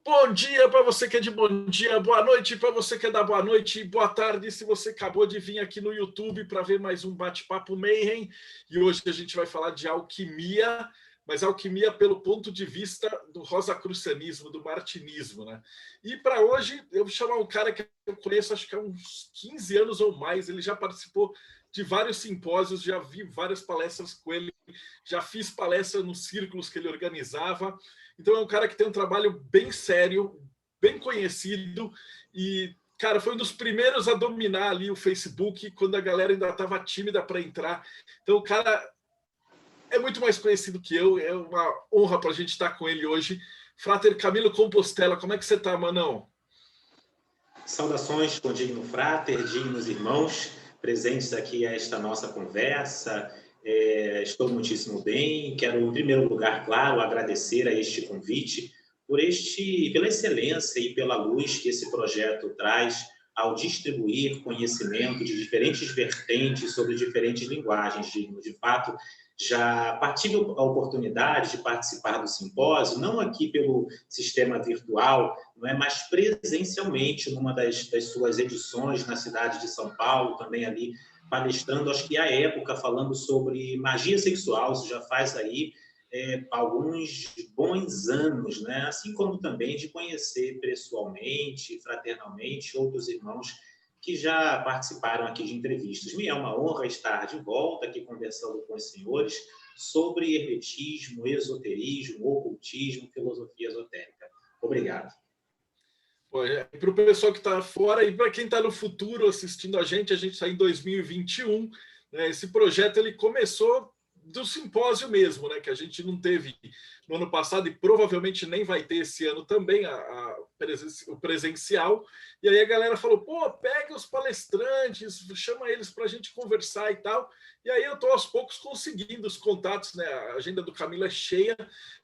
Bom dia para você que é de bom dia, boa noite para você que é da boa noite, boa tarde se você acabou de vir aqui no YouTube para ver mais um bate-papo Mayhem. E hoje a gente vai falar de alquimia, mas alquimia pelo ponto de vista do rosacrucianismo, do martinismo, né? E para hoje eu vou chamar um cara que eu conheço acho que há uns 15 anos ou mais, ele já participou de vários simpósios, já vi várias palestras com ele, já fiz palestra nos círculos que ele organizava. Então é um cara que tem um trabalho bem sério, bem conhecido e, cara, foi um dos primeiros a dominar ali o Facebook quando a galera ainda estava tímida para entrar. Então o cara é muito mais conhecido que eu, é uma honra para a gente estar com ele hoje. Frater Camilo Compostela, como é que você está, Manão? Saudações, condigno frater, dignos irmãos, presentes aqui a esta nossa conversa. Estou muitíssimo bem. Quero, em primeiro lugar, claro, agradecer a este convite pela excelência e pela luz que esse projeto traz ao distribuir conhecimento de diferentes vertentes sobre diferentes linguagens. De fato, já tive a oportunidade de participar do simpósio, não aqui pelo sistema virtual, não é, mas presencialmente numa das suas edições na cidade de São Paulo, também ali palestrando, acho que à época, falando sobre magia sexual, isso já faz aí alguns bons anos, né? Assim como também de conhecer pessoalmente, fraternalmente, outros irmãos que já participaram aqui de entrevistas. Me é uma honra estar de volta aqui conversando com os senhores sobre hermetismo, esoterismo, ocultismo, filosofia esotérica. Obrigado. Para o pessoal que está fora e para quem está no futuro assistindo a gente está em 2021. Né? Esse projeto ele começou do simpósio mesmo, né? Que a gente não teve no ano passado e provavelmente nem vai ter esse ano também o presencial. E aí a galera falou: pô, pega os palestrantes, chama eles para a gente conversar e tal. E aí eu estou aos poucos conseguindo os contatos, né? A agenda do Camilo é cheia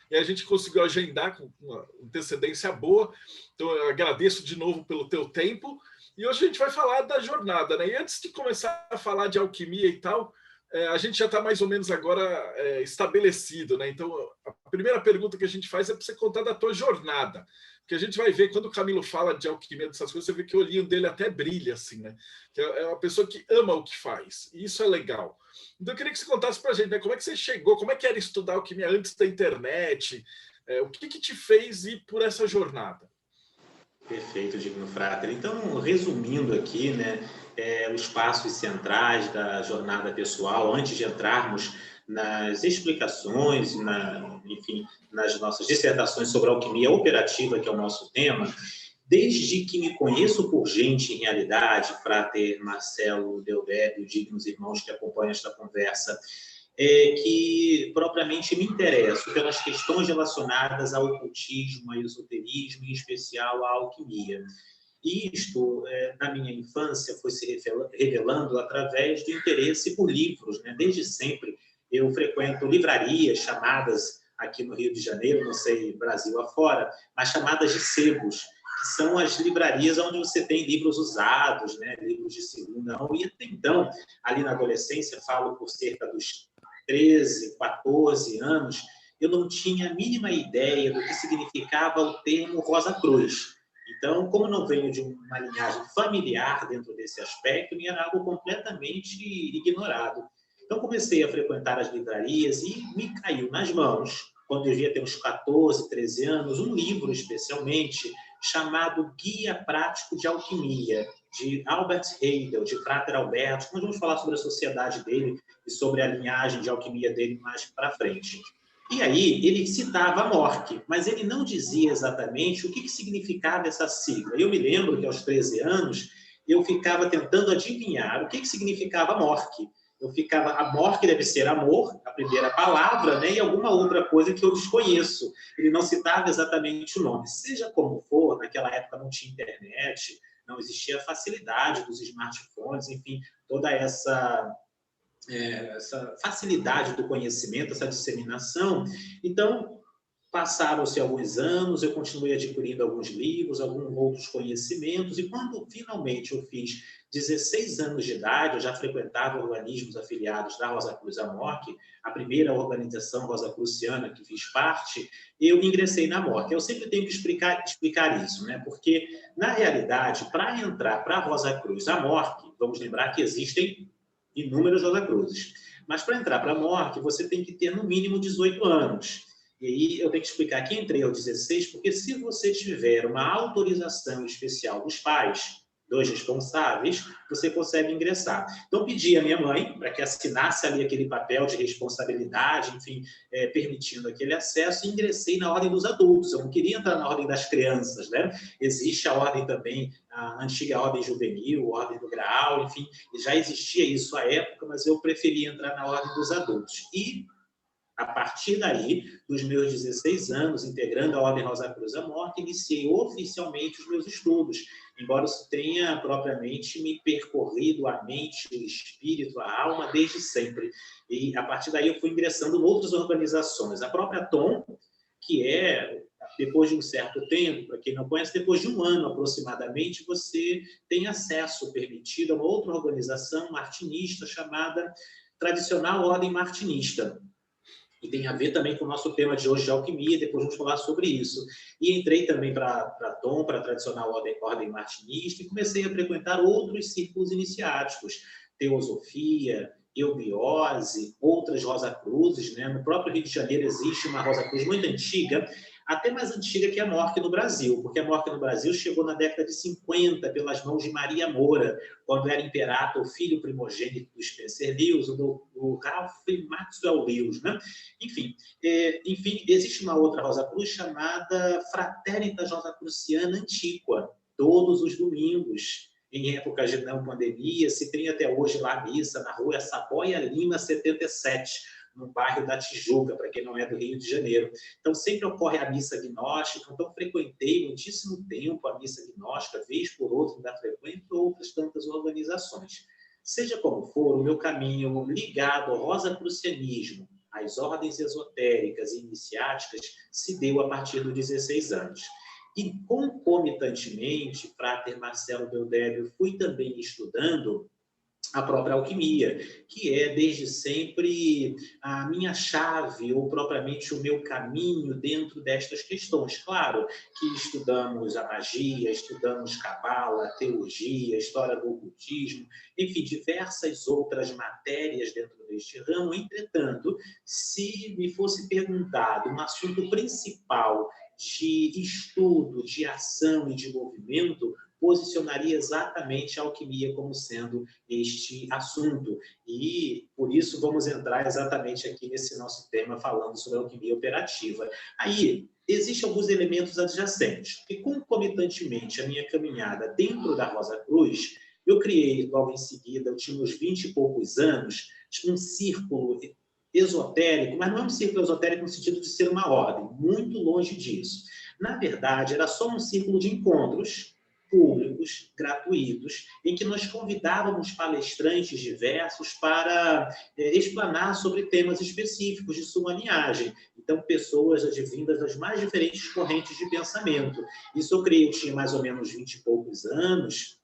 e a gente conseguiu agendar com uma antecedência boa. Então, eu agradeço de novo pelo teu tempo. E hoje a gente vai falar da jornada, né? E antes de começar a falar de alquimia e tal, a gente já está mais ou menos agora estabelecido, né? Então, a primeira pergunta que a gente faz é para você contar da tua jornada. Porque a gente vai ver, quando o Camilo fala de alquimia, dessas coisas, você vê que o olhinho dele até brilha, assim, né? Que é uma pessoa que ama o que faz. E isso é legal. Então, eu queria que você contasse para a gente, né? Como é que você chegou? Como é que era estudar alquimia antes da internet? O que te fez ir por essa jornada? Perfeito, Digno Frater. Então, resumindo aqui, né, os passos centrais da jornada pessoal, antes de entrarmos nas explicações, enfim, nas nossas dissertações sobre a alquimia operativa, que é o nosso tema, desde que me conheço por gente, em realidade, Frater Marcelo Deodébio, dignos irmãos que acompanham esta conversa, que propriamente me interesso pelas questões relacionadas ao ocultismo, ao esoterismo, em especial à alquimia. E isto, na minha infância, foi se revelando através do interesse por livros, né? Desde sempre eu frequento livrarias chamadas, aqui no Rio de Janeiro, não sei, Brasil afora, mas chamadas de sebos, que são as livrarias onde você tem livros usados, né? Livros de segunda mão. E até então, ali na adolescência, falo por cerca dos 13, 14 anos, eu não tinha a mínima ideia do que significava o termo Rosa Cruz. Então, como não venho de uma linhagem familiar dentro desse aspecto, me era algo completamente ignorado. Então, comecei a frequentar as livrarias e me caiu nas mãos, quando eu devia ter uns 14, 13 anos, um livro especialmente chamado Guia Prático de Alquimia, de Albert Heidel, de Frater Alberto. Nós vamos falar sobre a sociedade dele e sobre a linhagem de alquimia dele mais para frente. E aí ele citava a Mork, mas ele não dizia exatamente o que significava essa sigla. Eu me lembro que aos 13 anos eu ficava tentando adivinhar o que significava Mork. Eu ficava, a Mork deve ser amor, a primeira palavra, né? E alguma outra coisa que eu desconheço. Ele não citava exatamente o nome. Seja como for, naquela época não tinha internet, não existia a facilidade dos smartphones, enfim, toda essa facilidade do conhecimento, essa disseminação. Então, Passaram-se alguns anos, eu continuei adquirindo alguns livros, alguns outros conhecimentos, e quando finalmente eu fiz 16 anos de idade, eu já frequentava organismos afiliados da Rosa Cruz Amorque, a primeira organização rosacruciana que fiz parte, eu ingressei na Amorque. Eu sempre tenho que explicar isso, né? Porque, na realidade, para entrar para a Rosa Cruz Amorque, vamos lembrar que existem inúmeras Rosa Cruzes, mas para entrar para a Amorque, você tem que ter no mínimo 18 anos. E aí eu tenho que explicar que entrei aos 16, porque se você tiver uma autorização especial dos pais, dos responsáveis, você consegue ingressar. Então, pedi à minha mãe para que assinasse ali aquele papel de responsabilidade, enfim, permitindo aquele acesso, e ingressei na ordem dos adultos. Eu não queria entrar na ordem das crianças, né? Existe a ordem também, a antiga ordem juvenil, a ordem do Graal, enfim, já existia isso à época, mas eu preferi entrar na ordem dos adultos. E a partir daí, dos meus 16 anos, integrando a Ordem Rosa Cruz Amorque, iniciei oficialmente os meus estudos, embora isso tenha propriamente me percorrido a mente, o espírito, a alma, desde sempre. E a partir daí eu fui ingressando em outras organizações. A própria TOM, que é, depois de um certo tempo, para quem não conhece, depois de um ano aproximadamente, você tem acesso permitido a uma outra organização martinista chamada Tradicional Ordem Martinista. E tem a ver também com o nosso tema de hoje de alquimia, depois vamos falar sobre isso. E entrei também para a TOM, para a tradicional ordem martinista, e comecei a frequentar outros círculos iniciáticos, teosofia, eubiose, outras Rosa Cruzes, né? No próprio Rio de Janeiro existe uma Rosa Cruz muito antiga, até mais antiga que a Amorque no Brasil, porque a Amorque no Brasil chegou na década de 50 pelas mãos de Maria Moura, quando era imperator, filho primogênito do Spencer Lewis, do Ralph Maxwell Lewis, né? Enfim, existe uma outra Rosa Cruz chamada Fraternitas Rosacruciana Antiqua, todos os domingos, em épocas de não pandemia, se tem até hoje lá a missa na rua Saboia Lima 77, no bairro da Tijuca, para quem não é do Rio de Janeiro. Então, sempre ocorre a missa gnóstica, então frequentei muitíssimo tempo a missa gnóstica, vez por outra, ainda frequento outras tantas organizações. Seja como for, o meu caminho ligado ao rosacrucianismo, às ordens esotéricas e iniciáticas, se deu a partir dos 16 anos. E, concomitantemente, Frater Marcelo Deodébio, fui também estudando a própria alquimia, que é, desde sempre, a minha chave, ou propriamente o meu caminho dentro destas questões. Claro que estudamos a magia, estudamos cabala, teologia, história do ocultismo, enfim, diversas outras matérias dentro deste ramo. Entretanto, se me fosse perguntado um assunto principal de estudo, de ação e de movimento, posicionaria exatamente a alquimia como sendo este assunto. E, por isso, vamos entrar exatamente aqui nesse nosso tema, falando sobre a alquimia operativa. Aí, existem alguns elementos adjacentes, e, concomitantemente, a minha caminhada dentro da Rosa Cruz, eu criei, logo em seguida, eu tinha uns 20 e poucos anos, um círculo esotérico, mas não é um círculo esotérico no sentido de ser uma ordem, muito longe disso. Na verdade, era só um círculo de encontros públicos, gratuitos, em que nós convidávamos palestrantes diversos para explanar sobre temas específicos de sua linhagem. Então, pessoas advindas das mais diferentes correntes de pensamento. Isso eu creio que tinha mais ou menos 20 e poucos anos,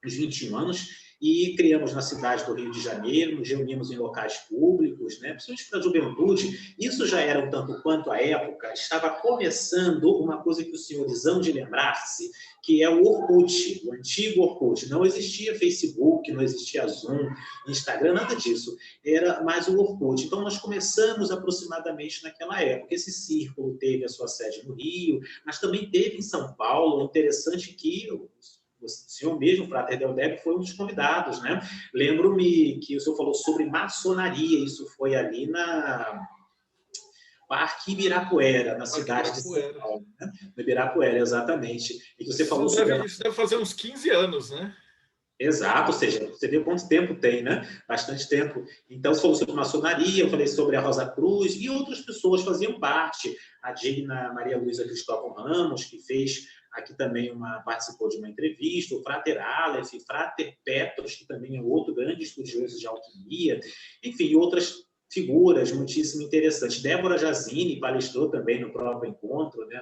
uns 21 anos, e criamos na cidade do Rio de Janeiro, nos reunimos em locais públicos, né? Principalmente para a juventude. Isso já era um tanto quanto à época, estava começando uma coisa que os senhores hão de lembrar-se, que é o Orkut, o antigo Orkut. Não existia Facebook, não existia Zoom, Instagram, nada disso. Era mais o Orkut. Então, nós começamos aproximadamente naquela época. Esse círculo teve a sua sede no Rio, mas também teve em São Paulo. É interessante que o senhor mesmo, Frater Deodébio, foi um dos convidados, né? Lembro-me que o senhor falou sobre maçonaria, isso foi ali na Parque Ibirapuera, na cidade de São Paulo, né? No Ibirapuera, exatamente. E que você falou sobre... Isso deve fazer uns 15 anos, né? Exato, ou seja, você vê quanto tempo tem, né? Bastante tempo. Então, você falou sobre maçonaria, eu falei sobre a Rosa Cruz, e outras pessoas faziam parte. A digna Maria Luísa Cristóvão Ramos, que fez aqui também participou de uma entrevista, o Frater Aleph, Frater Petros, que também é outro grande estudioso de alquimia, enfim, outras figuras muitíssimo interessantes. Débora Jazini palestrou também no próprio encontro, né,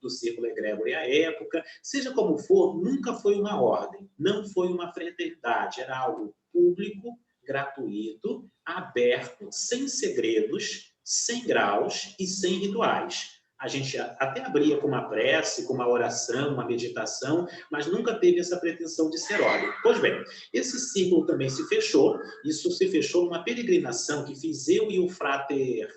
do Círculo Egrégore à época. Seja como for, nunca foi uma ordem, não foi uma fraternidade, era algo público, gratuito, aberto, sem segredos, sem graus e sem rituais. A gente até abria com uma prece, com uma oração, uma meditação, mas nunca teve essa pretensão de ser ordem. Pois bem, esse círculo também se fechou, isso se fechou numa peregrinação que fiz eu e o Frater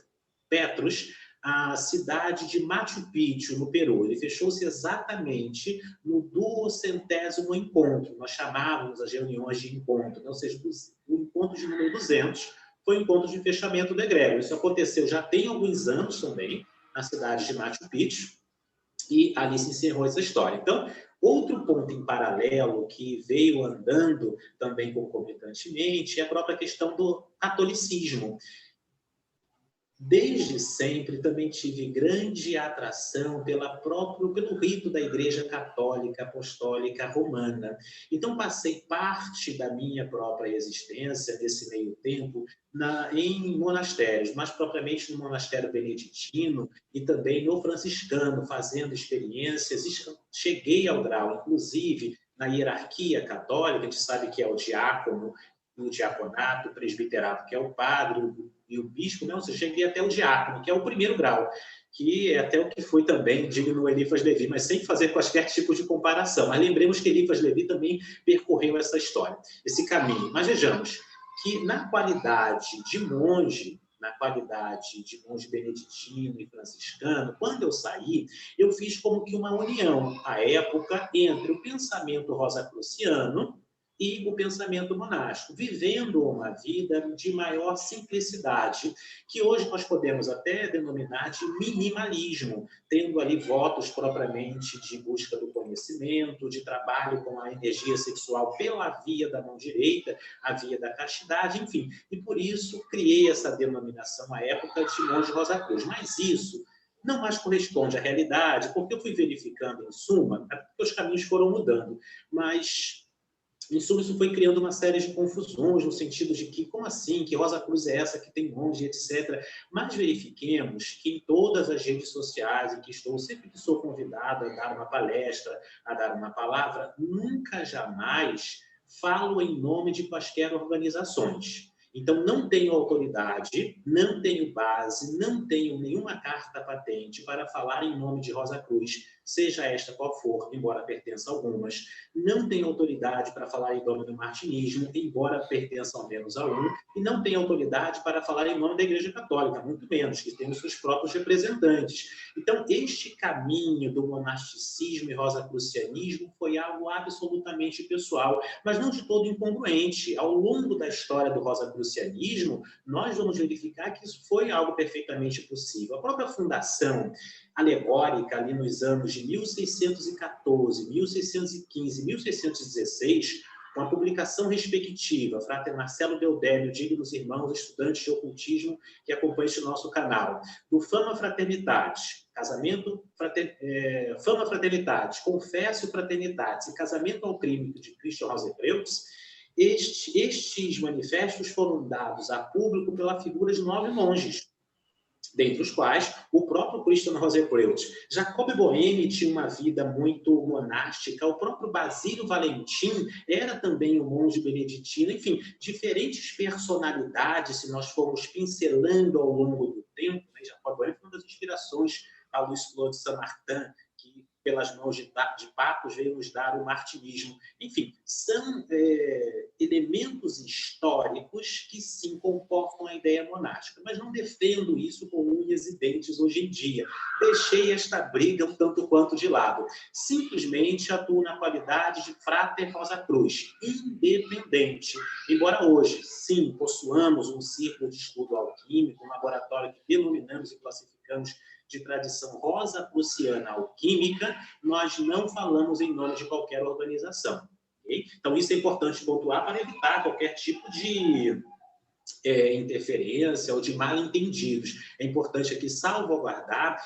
Petrus, a cidade de Machu Picchu, no Peru. Ele fechou-se exatamente no 200º encontro. Nós chamávamos as reuniões de encontro, ou seja, o encontro de número 200 foi o encontro de fechamento do egrégor. Isso aconteceu já tem alguns anos também, na cidade de Machu Picchu, e ali se encerrou essa história. Então, outro ponto em paralelo que veio andando também concomitantemente é a própria questão do catolicismo. Desde sempre também tive grande atração pelo rito da Igreja Católica Apostólica Romana. Então, passei parte da minha própria existência, nesse meio tempo, em monastérios, mais propriamente no monastério beneditino e também no franciscano, fazendo experiências. Cheguei ao grau, inclusive, na hierarquia católica, a gente sabe que é o diácono, o diaconato, o presbiterato, que é o padre, e o bispo, não, eu cheguei até o diácono, que é o primeiro grau, que é até o que foi também digno Eliphas Levi, mas sem fazer quaisquer tipo de comparação. Mas lembremos que Eliphas Levi também percorreu essa história, esse caminho. Mas vejamos que na qualidade de monge beneditino e franciscano, quando eu saí, eu fiz como que uma união, à época, entre o pensamento rosacruciano e o pensamento monástico, vivendo uma vida de maior simplicidade, que hoje nós podemos até denominar de minimalismo, tendo ali votos propriamente de busca do conhecimento, de trabalho com a energia sexual pela via da mão direita, a via da castidade, enfim. E por isso criei essa denominação à época de monge Rosa Cruz. Mas isso não mais corresponde à realidade, porque eu fui verificando, em suma, porque os caminhos foram mudando, mas em suma, isso foi criando uma série de confusões, no sentido de que, como assim, que Rosa Cruz é essa que tem monge, etc. Mas verifiquemos que em todas as redes sociais em que estou, sempre que sou convidado a dar uma palestra, a dar uma palavra, nunca, jamais falo em nome de quaisquer organizações. Então, não tenho autoridade, não tenho base, não tenho nenhuma carta patente para falar em nome de Rosa Cruz, seja esta qual for, embora pertença a algumas. Não tenho autoridade para falar em nome do martinismo, embora pertença ao menos a um, e não tenho autoridade para falar em nome da Igreja Católica, muito menos, que tem os seus próprios representantes. Então, este caminho do monasticismo e rosacrucianismo foi algo absolutamente pessoal, mas não de todo incongruente. Ao longo da história do rosacrucianismo, nós vamos verificar que isso foi algo perfeitamente possível. A própria fundação alegórica, ali nos anos de 1614, 1615, 1616, com a publicação respectiva, Frater Marcelo Deodélio, dignos irmãos, estudantes de ocultismo que acompanham este nosso canal, do Fama Fraternitatis, Fama Fraternitatis, Confessio Fraternitatis e Casamento Alquímico de Christian Rosepreutz, estes manifestos foram dados a público pela figura de 9 monges, dentre os quais o próprio Christian Rosepreutz. Jacob Boehme tinha uma vida muito monástica, o próprio Basílio Valentim era também um monge beneditino, enfim, diferentes personalidades, se nós formos pincelando ao longo do tempo, né? Jacob Boehme foi uma das inspirações a Luiz Flor de Saint-Martin, que pelas mãos de Papos veio nos dar o martinismo. Enfim, são elementos históricos que sim comportam a ideia monástica, mas não defendo isso com unhas e dentes hoje em dia. Deixei esta briga um tanto quanto de lado. Simplesmente atuo na qualidade de Frater Rosa Cruz, independente. Embora hoje, sim, possuamos um círculo de estudo alquímico, um laboratório que denominamos e classificamos de tradição rosacruciana alquímica, nós não falamos em nome de qualquer organização. Okay? Então, isso é importante pontuar para evitar qualquer tipo de interferência ou de mal-entendidos. É importante aqui salvaguardar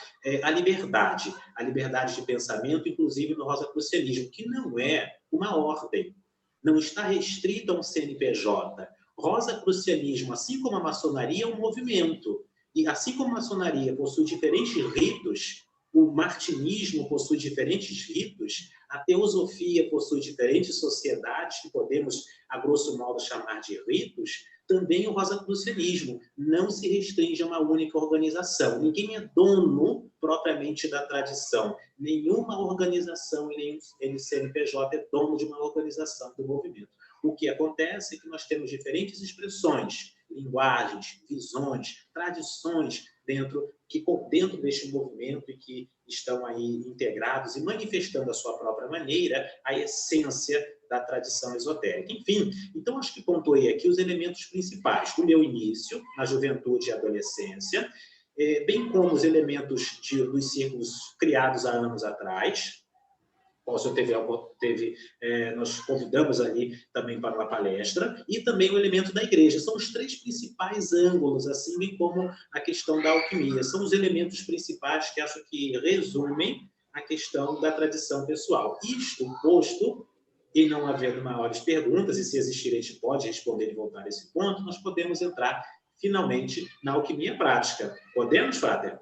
a liberdade de pensamento, inclusive no rosacrucianismo, que não é uma ordem, não está restrito a um CNPJ. Rosacrucianismo, assim como a maçonaria, é um movimento. E assim como a maçonaria possui diferentes ritos, o martinismo possui diferentes ritos, a teosofia possui diferentes sociedades que podemos, a grosso modo, chamar de ritos, também o rosacrucianismo não se restringe a uma única organização. Ninguém é dono propriamente da tradição. Nenhuma organização e nenhum CNPJ é dono de uma organização do movimento. O que acontece é que nós temos diferentes expressões, linguagens, visões, tradições dentro deste movimento e que estão aí integrados e manifestando a sua própria maneira a essência da tradição esotérica. Enfim, então acho que pontuei aqui os elementos principais do meu início, na juventude e adolescência, bem como os elementos dos círculos criados há anos atrás. Nós convidamos ali também para uma palestra, e também o elemento da igreja. São os três principais ângulos, assim bem como a questão da alquimia. São os elementos principais que acho que resumem a questão da tradição pessoal. Isto posto, e não havendo maiores perguntas, e se existir a gente pode responder e voltar a esse ponto, nós podemos entrar finalmente na alquimia prática. Podemos, Frater?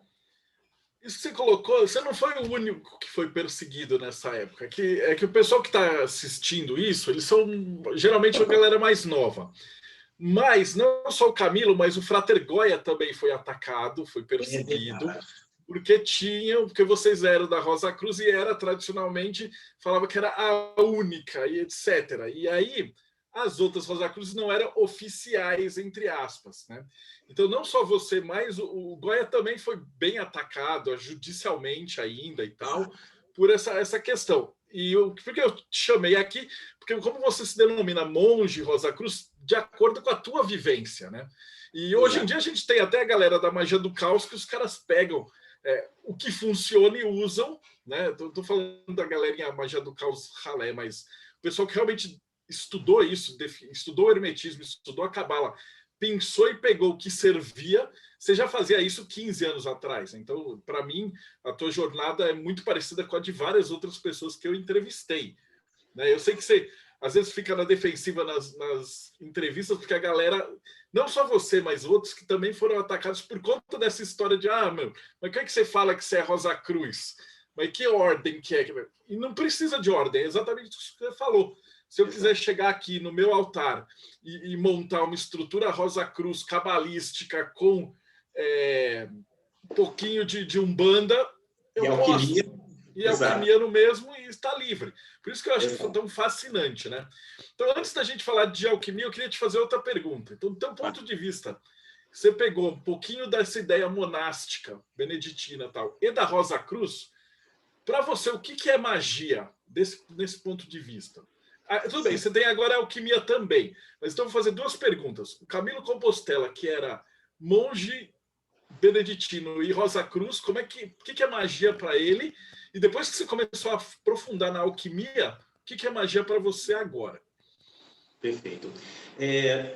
Isso que você colocou, você não foi o único que foi perseguido nessa época. É que o pessoal que está assistindo isso, eles são geralmente a galera mais nova. Mas não só o Camilo, mas o Frater Goya também foi atacado, foi perseguido, porque vocês eram da Rosa Cruz e era tradicionalmente, falava que era a única e etc. E aí as outras Rosa Cruzes não eram oficiais, entre aspas, né? Então, não só você, mas o Goya também foi bem atacado, judicialmente ainda e tal, por essa questão. Porque eu te chamei aqui, porque como você se denomina monge Rosa Cruz, de acordo com a tua vivência, né? E hoje em dia a gente tem até a galera da magia do caos que os caras pegam o que funciona e usam, né? Tô falando da galerinha magia do caos ralé, mas o pessoal que realmente estudou isso, estudou o hermetismo, estudou a cabala, pensou e pegou o que servia. Você já fazia isso 15 anos atrás. Então, para mim, a tua jornada é muito parecida com a de várias outras pessoas que eu entrevistei, né? Eu sei que você, às vezes, fica na defensiva nas entrevistas, porque a galera, não só você, mas outros que também foram atacados por conta dessa história de mas como é que você fala que você é Rosa Cruz? Mas que ordem que é? E não precisa de ordem, é exatamente isso que você falou. Se eu quiser chegar aqui no meu altar e montar uma estrutura Rosa Cruz cabalística com um pouquinho de Umbanda, eu posso. E alquimia no mesmo, e está livre. Por isso que eu acho que tão fascinante, né? Então, antes da gente falar de alquimia, eu queria te fazer outra pergunta. Então, do teu ponto de vista, você pegou um pouquinho dessa ideia monástica, beneditina e tal, e da Rosa Cruz. Para você, o que é magia nesse ponto de vista? Tudo bem, você tem agora a alquimia também, mas então vou fazer duas perguntas. O Camilo Compostela, que era monge beneditino e Rosa Cruz, o que é magia para ele? E depois que você começou a aprofundar na alquimia, o que é magia para você agora? Perfeito.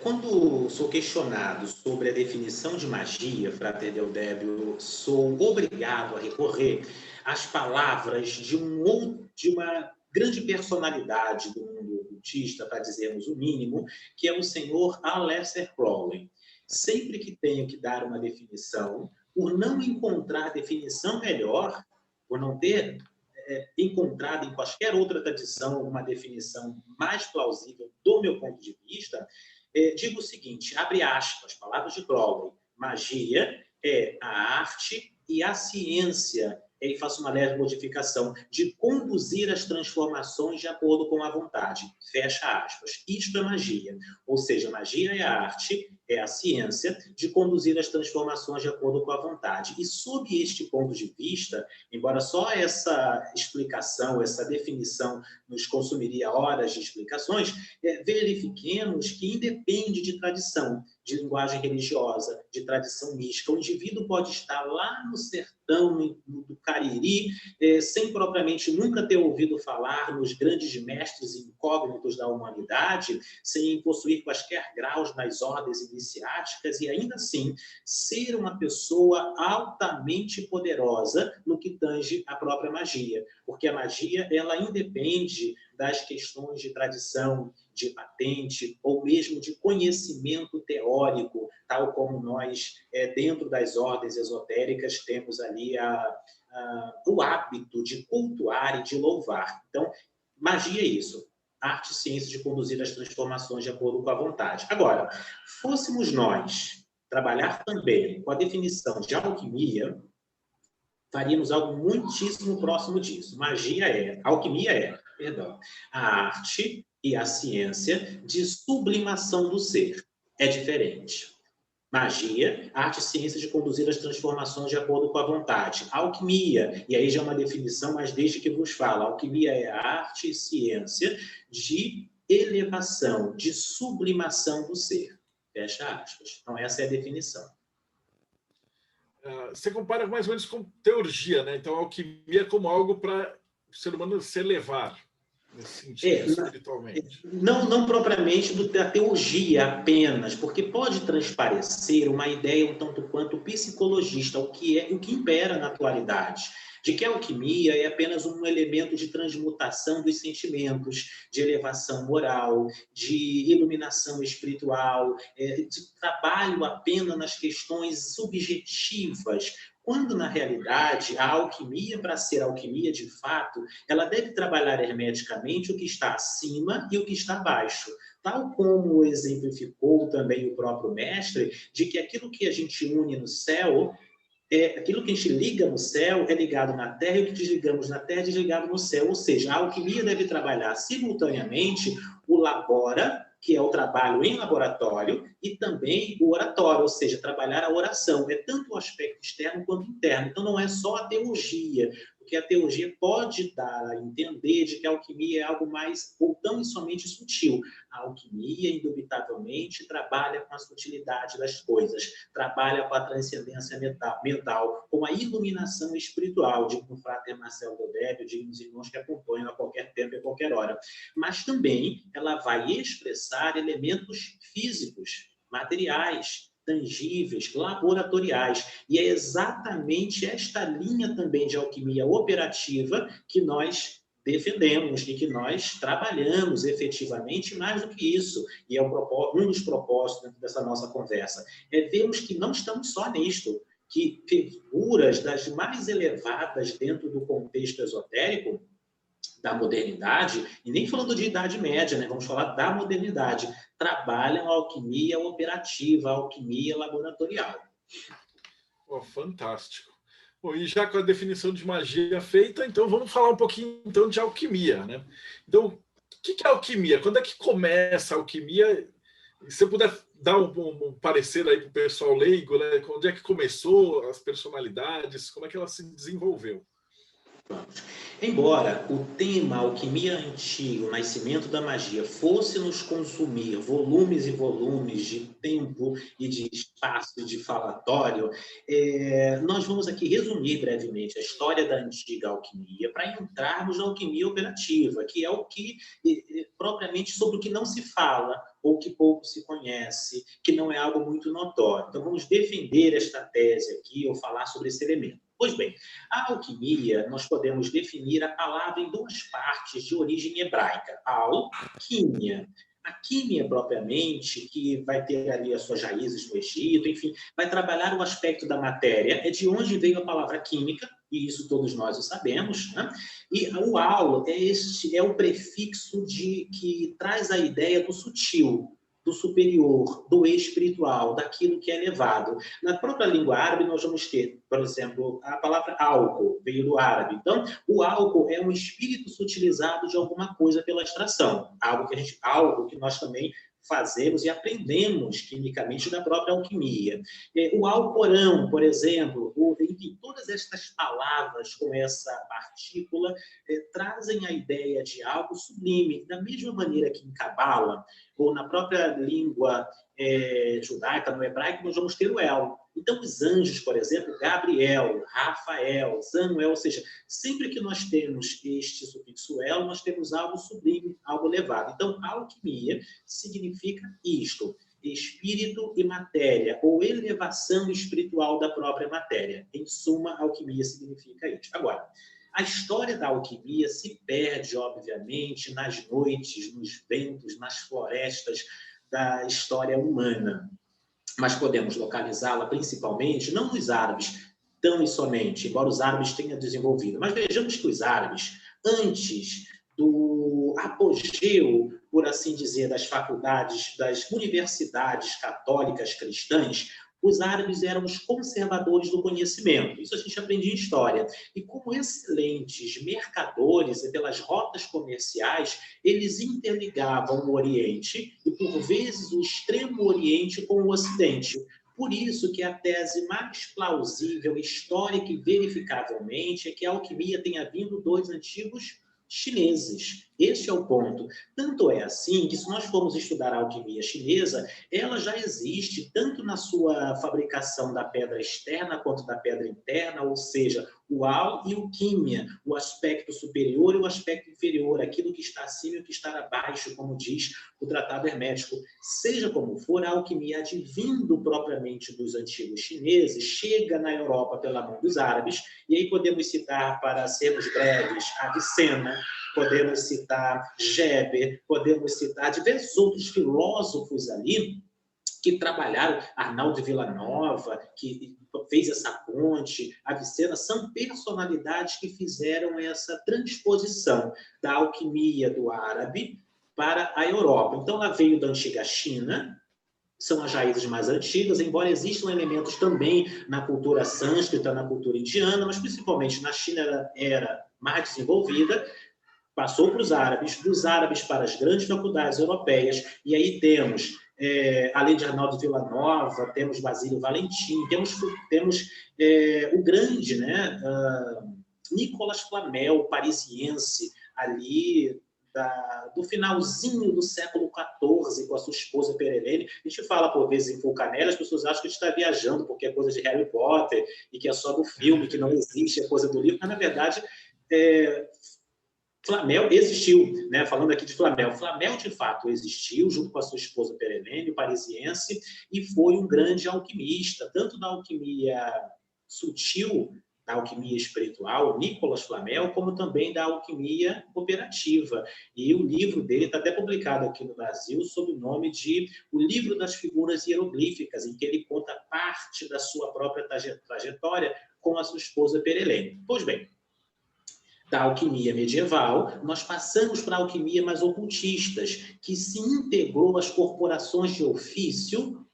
Quando sou questionado sobre a definição de magia, Frater Deldébio, sou obrigado a recorrer às palavras de uma grande personalidade do mundo ocultista, para dizermos o mínimo, que é o senhor Aleister Crowley. Sempre que tenho que dar uma definição, por não encontrar definição melhor, por não ter encontrado em qualquer outra tradição uma definição mais plausível do meu ponto de vista, digo o seguinte, abre aspas, palavras de Crowley, magia é a arte e a ciência, e faço uma leve modificação, de conduzir as transformações de acordo com a vontade. Fecha aspas. Isto é magia. Ou seja, magia é a arte, é a ciência de conduzir as transformações de acordo com a vontade. E sob este ponto de vista, embora só essa explicação, essa definição nos consumiria horas de explicações, verifiquemos que independe de tradição, de linguagem religiosa, de tradição mística. O indivíduo pode estar lá no sertão do Cariri, sem propriamente nunca ter ouvido falar nos grandes mestres incógnitos da humanidade, sem possuir quaisquer graus nas ordens iniciais iniciáticas e, ainda assim, ser uma pessoa altamente poderosa no que tange à própria magia. Porque a magia, ela independe das questões de tradição, de patente, ou mesmo de conhecimento teórico, tal como nós, dentro das ordens esotéricas, temos ali o hábito de cultuar e de louvar. Então, magia é isso. Arte e ciência de conduzir as transformações de acordo com a vontade. Agora, fôssemos nós trabalhar também com a definição de alquimia, faríamos algo muitíssimo próximo disso. Alquimia é a arte e a ciência de sublimação do ser. É diferente. Magia, arte e ciência de conduzir as transformações de acordo com a vontade. Alquimia, e aí já é uma definição, mas desde que vos falo, alquimia é a arte e ciência de elevação, de sublimação do ser. Fecha aspas. Então, essa é a definição. Você compara mais ou menos com teurgia, né? Então, a alquimia é como algo para o ser humano se elevar, nesse sentido, espiritualmente. Não propriamente da teurgia apenas, porque pode transparecer uma ideia um tanto quanto psicologista, o que impera na atualidade, de que a alquimia é apenas um elemento de transmutação dos sentimentos, de elevação moral, de iluminação espiritual, de trabalho apenas nas questões subjetivas, quando, na realidade, a alquimia, para ser alquimia de fato, ela deve trabalhar hermeticamente o que está acima e o que está abaixo. Tal como exemplificou também o próprio mestre, de que aquilo que a gente une no céu, aquilo que a gente liga no céu é ligado na terra, e o que desligamos na terra é desligado no céu. Ou seja, a alquimia deve trabalhar simultaneamente o labora, que é o trabalho em laboratório, e também o oratório, ou seja, trabalhar a oração. É tanto o aspecto externo quanto interno. Então, não é só a teurgia, porque a teurgia pode dar a entender de que a alquimia é algo mais, ou tão e somente sutil. A alquimia, indubitavelmente, trabalha com a sutilidade das coisas, trabalha com a transcendência mental, com a iluminação espiritual, digo o frater Marcelo Godébio, digo os irmãos que acompanham a qualquer tempo e a qualquer hora. Mas também ela vai expressar elementos físicos, materiais, tangíveis, laboratoriais. E é exatamente esta linha também de alquimia operativa que nós defendemos e que nós trabalhamos efetivamente. Mais do que isso, e é um dos propósitos dessa nossa conversa, é vermos que não estamos só nisto, que figuras das mais elevadas dentro do contexto esotérico da modernidade, e nem falando de Idade Média, né? Vamos falar da modernidade, trabalham a alquimia operativa, a alquimia laboratorial. Fantástico. Bom, e já com a definição de magia feita, então vamos falar um pouquinho então, de alquimia, né? Então, o que é alquimia? Quando é que começa a alquimia? Se você puder dar um parecer aí para o pessoal leigo, né? Onde é que começou, as personalidades, como é que ela se desenvolveu? Embora o tema alquimia antiga, o nascimento da magia, fosse nos consumir volumes e volumes de tempo e de espaço e de falatório, nós vamos aqui resumir brevemente a história da antiga alquimia para entrarmos na alquimia operativa, que é o que, propriamente, sobre o que não se fala ou que pouco se conhece, que não é algo muito notório. Então, vamos defender esta tese aqui ou falar sobre esse elemento. Pois bem, a alquimia, nós podemos definir a palavra em duas partes de origem hebraica. Alquimia. A químia, propriamente, que vai ter ali as suas raízes no Egito, enfim, vai trabalhar o aspecto da matéria, é de onde veio a palavra química, e isso todos nós o sabemos, né? E o al é o prefixo que traz a ideia do sutil, do superior, do espiritual, daquilo que é elevado. Na própria língua árabe, nós vamos ter, por exemplo, a palavra álcool, veio do árabe. Então, o álcool é um espírito sutilizado de alguma coisa pela extração, algo que nós também fazemos e aprendemos quimicamente da própria alquimia. O alcorão, por exemplo, enfim, todas estas palavras com essa partícula trazem a ideia de algo sublime, da mesma maneira que em Cabala, ou na própria língua judaica, no hebraico, nós vamos ter o El. Então, os anjos, por exemplo, Gabriel, Rafael, Samuel, ou seja, sempre que nós temos este sufixo El, nós temos algo sublime, algo elevado. Então, a alquimia significa isto. espírito e matéria, ou elevação espiritual da própria matéria. Em suma, alquimia significa isso. Agora, a história da alquimia se perde, obviamente, nas noites, nos ventos, nas florestas da história humana. Mas podemos localizá-la principalmente, não nos árabes, tão e somente, embora os árabes tenham desenvolvido. Mas vejamos que os árabes, antes do apogeu, por assim dizer, das faculdades, das universidades católicas cristãs, os árabes eram os conservadores do conhecimento. Isso a gente aprende em história. E como excelentes mercadores e pelas rotas comerciais, eles interligavam o Oriente e, por vezes, o Extremo Oriente com o Ocidente. Por isso que a tese mais plausível, histórica e verificavelmente é que a alquimia tenha vindo dos antigos chineses. Este é o ponto. Tanto é assim que, se nós formos estudar a alquimia chinesa, ela já existe tanto na sua fabricação da pedra externa quanto da pedra interna, ou seja, o al e o químia, o aspecto superior e o aspecto inferior, aquilo que está acima e o que está abaixo, como diz o Tratado Hermético. Seja como for, a alquimia, advindo propriamente dos antigos chineses, chega na Europa pela mão dos árabes, e aí podemos citar, para sermos breves, Avicena, podemos citar Geber, podemos citar diversos outros filósofos ali que trabalharam, Arnaldo de Villanova, que fez essa ponte, Avicena, são personalidades que fizeram essa transposição da alquimia do árabe para a Europa. Então, ela veio da antiga China, são as raízes mais antigas, embora existam elementos também na cultura sânscrita, na cultura indiana, mas principalmente na China ela era mais desenvolvida, passou para os árabes, dos árabes para as grandes faculdades europeias, e aí temos, além de Arnaldo Villanova, temos Basílio Valentim, temos o grande, né, Nicolas Flamel, parisiense, ali do finalzinho do século XIV, com a sua esposa Perelene. A gente fala, por vezes, em Fulcanelli, as pessoas acham que a gente está viajando, porque é coisa de Harry Potter, e que é só do filme, que não existe, é coisa do livro, mas, na verdade, Flamel existiu, né? Falando aqui de Flamel. Flamel, de fato, existiu, junto com a sua esposa Perelene, parisiense, e foi um grande alquimista, tanto da alquimia sutil, da alquimia espiritual, Nicolas Flamel, como também da alquimia operativa. E o livro dele está até publicado aqui no Brasil sob o nome de O Livro das Figuras Hieroglíficas, em que ele conta parte da sua própria trajetória com a sua esposa Perelene. Pois bem, da alquimia medieval, nós passamos para a alquimia mais ocultistas, que se integrou às corporações de ofício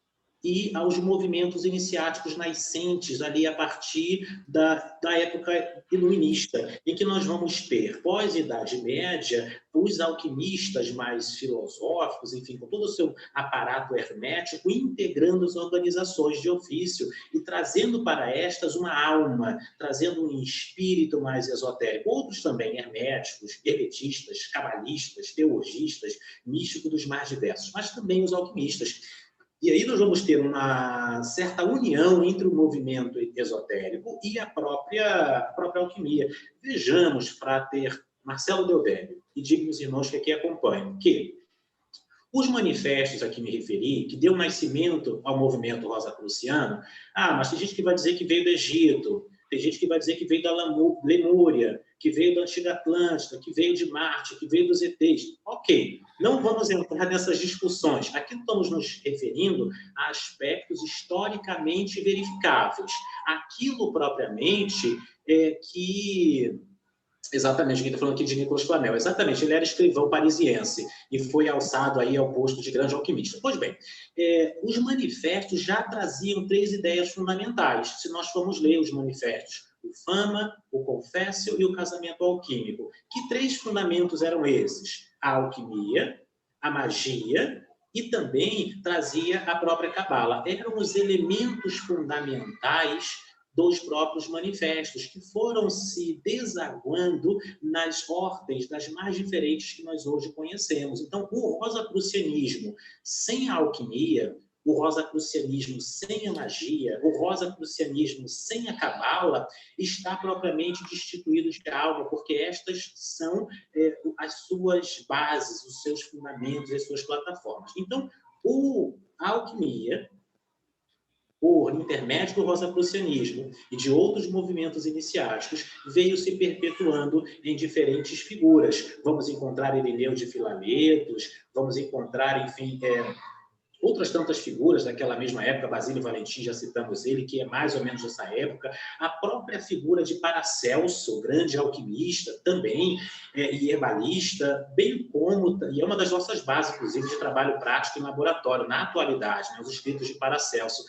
e aos movimentos iniciáticos nascentes ali a partir da época iluminista, em que nós vamos ter, pós-Idade Média, os alquimistas mais filosóficos, enfim, com todo o seu aparato hermético, integrando as organizações de ofício e trazendo para estas uma alma, trazendo um espírito mais esotérico. Outros também herméticos, hermetistas, cabalistas, teurgistas, místicos dos mais diversos, mas também os alquimistas. E aí nós vamos ter uma certa união entre o movimento esotérico e a própria alquimia. Vejamos, frater Marcelo Deodébio e dignos irmãos que aqui acompanham, que os manifestos a que me referi, que deu nascimento ao movimento rosacruciano, mas tem gente que vai dizer que veio do Egito, tem gente que vai dizer que veio da Lemúria, que veio da antiga Atlântida, que veio de Marte, que veio dos ETs. Ok, não vamos entrar nessas discussões. Aqui estamos nos referindo a aspectos historicamente verificáveis. Aquilo propriamente que... Exatamente, quem está falando aqui de Nicolas Flamel. Exatamente, ele era escrivão parisiense e foi alçado aí ao posto de grande alquimista. Pois bem, os manifestos já traziam 3 ideias fundamentais, se nós formos ler os manifestos: o Fama, o Confessio e o Casamento Alquímico. Que 3 fundamentos eram esses? A alquimia, a magia e também trazia a própria cabala. Eram os elementos fundamentais dos próprios manifestos, que foram se desaguando nas ordens das mais diferentes que nós hoje conhecemos. Então, o rosacrucianismo sem a alquimia, o rosacrucianismo sem a magia, o rosacrucianismo sem a cabala, está propriamente destituído de alma, porque estas são as suas bases, os seus fundamentos, as suas plataformas. Então, A alquimia, por intermédio do rosacrucianismo e de outros movimentos iniciáticos, veio se perpetuando em diferentes figuras. Vamos encontrar Irineu de Filaretos, vamos encontrar, enfim, outras tantas figuras daquela mesma época. Basílio Valentim, já citamos ele, que é mais ou menos dessa época. A própria figura de Paracelso, grande alquimista, também, e herbalista, bem como, e é uma das nossas bases, inclusive, de trabalho prático em laboratório, na atualidade, né, os escritos de Paracelso.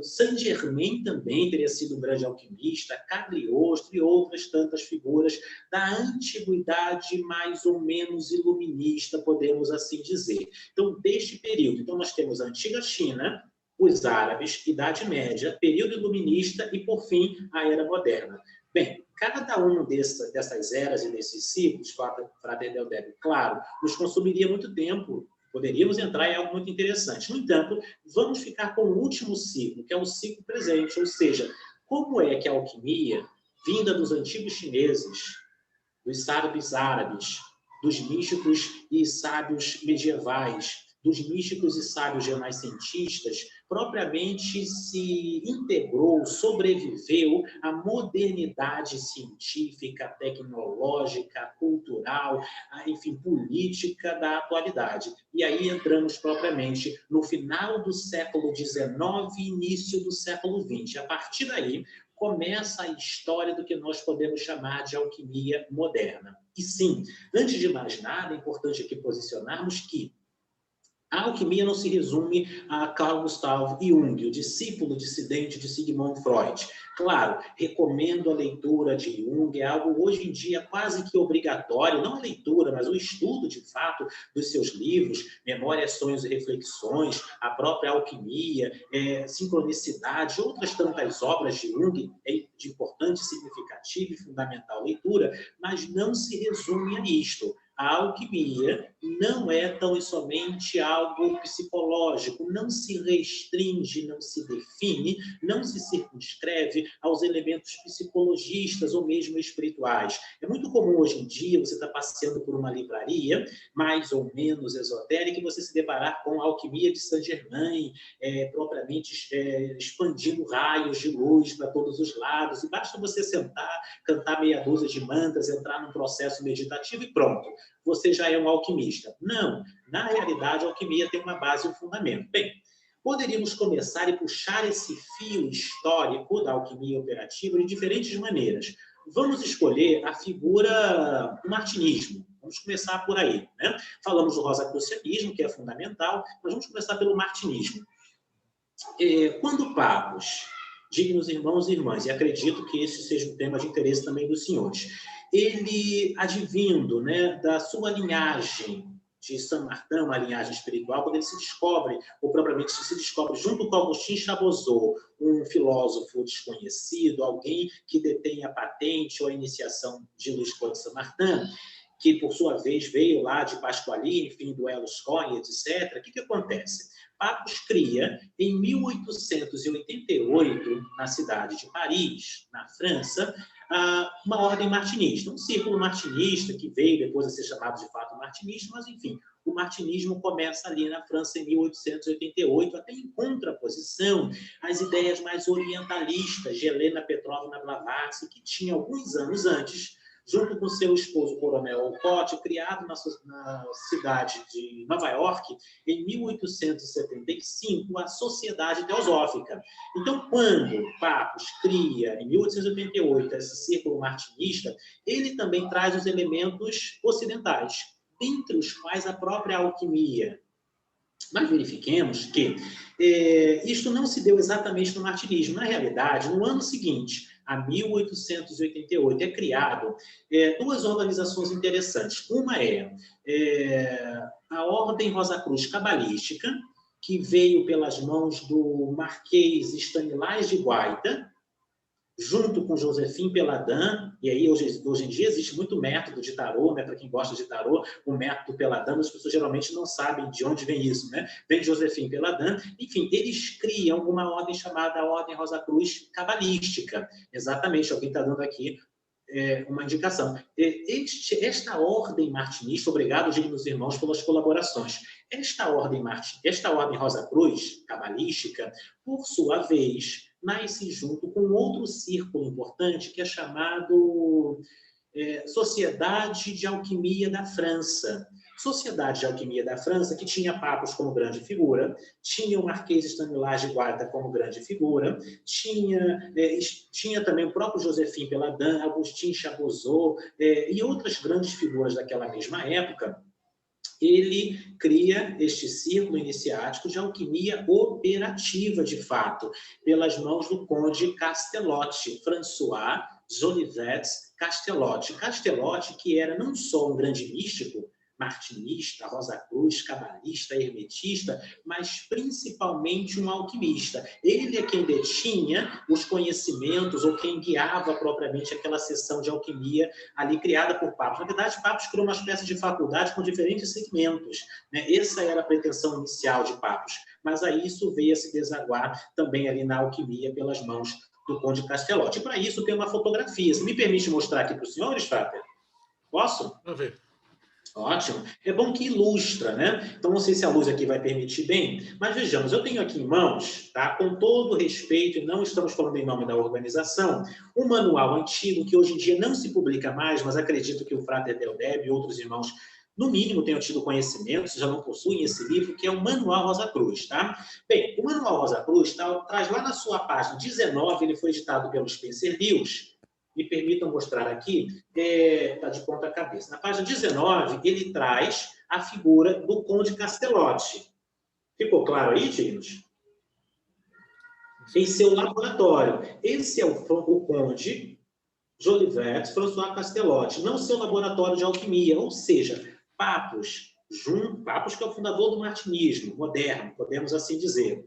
Saint-Germain também teria sido um grande alquimista, Cagliostro e outras tantas figuras da antiguidade mais ou menos iluminista, podemos assim dizer. Então, deste período, então nós temos a antiga China, os árabes, Idade Média, período iluminista e, por fim, a Era Moderna. Bem, cada um dessas eras e desses ciclos, Frater Deldébio, claro, nos consumiria muito tempo. Poderíamos entrar em algo muito interessante. No entanto, vamos ficar com o último ciclo, que é o ciclo presente, ou seja, como é que a alquimia, vinda dos antigos chineses, dos sábios árabes, dos místicos e sábios medievais, dos místicos e sábios renascentistas, propriamente se integrou, sobreviveu à modernidade científica, tecnológica, cultural, enfim, política da atualidade. E aí entramos propriamente no final do século XIX e início do século XX. A partir daí, começa a história do que nós podemos chamar de alquimia moderna. E sim, antes de mais nada, é importante aqui posicionarmos que a alquimia não se resume a Carl Gustav Jung, o discípulo dissidente de Sigmund Freud. Claro, recomendo a leitura de Jung, é algo hoje em dia quase que obrigatório, não a leitura, mas o estudo, de fato, dos seus livros, Memórias, Sonhos e Reflexões, a própria alquimia, Sincronicidade, outras tantas obras de Jung, de importante, significativa e fundamental leitura, mas não se resume a isto. A alquimia não é tão e somente algo psicológico, não se restringe, não se define, não se circunscreve aos elementos psicologistas ou mesmo espirituais. É muito comum hoje em dia você estar passeando por uma livraria, mais ou menos esotérica, e você se deparar com a alquimia de Saint-Germain, propriamente expandindo raios de luz para todos os lados, e basta você sentar, cantar meia dúzia de mantras, entrar num processo meditativo e pronto. Você já é um alquimista. Não, na realidade, a alquimia tem uma base e um fundamento. Bem, poderíamos começar e puxar esse fio histórico da alquimia operativa de diferentes maneiras. Vamos escolher a figura do martinismo. Vamos começar por aí, né? Falamos do rosacrucianismo, que é fundamental, mas vamos começar pelo martinismo. Quando papos, dignos irmãos e irmãs, e acredito que esse seja um tema de interesse também dos senhores, ele, advindo, né, da sua linhagem de Saint Martin, uma linhagem espiritual, quando ele se descobre, ou propriamente se descobre junto com Augustin Chabozeau, um filósofo desconhecido, alguém que detém a patente ou a iniciação de Louis Claude Saint Martin, que por sua vez veio lá de Pasquali, enfim, do Elos Cohen, etc. O que acontece? Papus cria, em 1888, na cidade de Paris, na França, uma ordem martinista, um círculo martinista que veio depois a ser chamado de fato martinista, mas, enfim, o martinismo começa ali na França em 1888, até em contraposição às ideias mais orientalistas de Helena Petrovna Blavatsky, que tinha alguns anos antes, junto com seu esposo, o coronel Olcott, criado na cidade de Nova York, em 1875, a Sociedade Teosófica. Então, quando Papus cria, em 1888, esse círculo martinista, ele também traz os elementos ocidentais, entre os quais a própria alquimia. Mas verifiquemos que isto não se deu exatamente no martinismo. Na realidade, no ano seguinte, a 1888, é criado duas organizações interessantes. Uma a Ordem Rosacruz Cabalística, que veio pelas mãos do Marquês Stanislas de Guaita, junto com Joséphine Péladan, e aí hoje em dia existe muito método de tarô, né? Para quem gosta de tarô, o método Péladan, as pessoas geralmente não sabem de onde vem isso, né? Vem de Joséphine Péladan. Enfim, eles criam uma ordem chamada Ordem Rosacruz Cabalística. Exatamente, alguém está dando aqui uma indicação. Esta ordem martinista, obrigado, dignos irmãos, pelas colaborações. Esta ordem Rosa Cruz, cabalística, por sua vez, nasce junto com outro círculo importante que é chamado Sociedade de Alquimia da França. Sociedade de Alquimia da França, que tinha papos como grande figura, tinha o Marquês Stanislas de Guarda como grande figura, tinha também o próprio Joséphine Peladin, Agustin Chabouzot e outras grandes figuras daquela mesma época. Ele cria este círculo iniciático de alquimia operativa, de fato, pelas mãos do conde Castellotti, François Jolivet Castellotti. Castellotti, que era não só um grande místico, martinista, Rosa Cruz, cabalista, hermetista, mas principalmente um alquimista. Ele é quem detinha os conhecimentos ou quem guiava propriamente aquela seção de alquimia ali criada por Papos. Na verdade, Papos criou uma espécie de faculdade com diferentes segmentos, né? Essa era a pretensão inicial de Papos, mas aí isso veio a se desaguar também ali na alquimia pelas mãos do conde Castellotti. E para isso tem uma fotografia. Você me permite mostrar aqui para os senhores, Frater? Posso? Vamos ver. Ótimo. É bom que ilustra, né? Então, não sei se a luz aqui vai permitir bem, mas vejamos, eu tenho aqui em mãos, tá? Com todo respeito, e não estamos falando em nome da organização, um manual antigo que hoje em dia não se publica mais, mas acredito que o Frater Deldeb e outros irmãos, no mínimo, tenham tido conhecimento, se já não possuem esse livro, que é o Manual Rosa Cruz, tá? Bem, o Manual Rosa Cruz traz lá na sua página 19, ele foi editado pelo Spencer Lewis. Me permitam mostrar aqui, está de ponta cabeça. Na página 19, ele traz a figura do conde Castellotti. Ficou claro aí, dignos? Em seu laboratório. Esse é o conde Jolivet François Castellotti, não seu laboratório de alquimia, ou seja, Papos, que é o fundador do martinismo moderno, podemos assim dizer,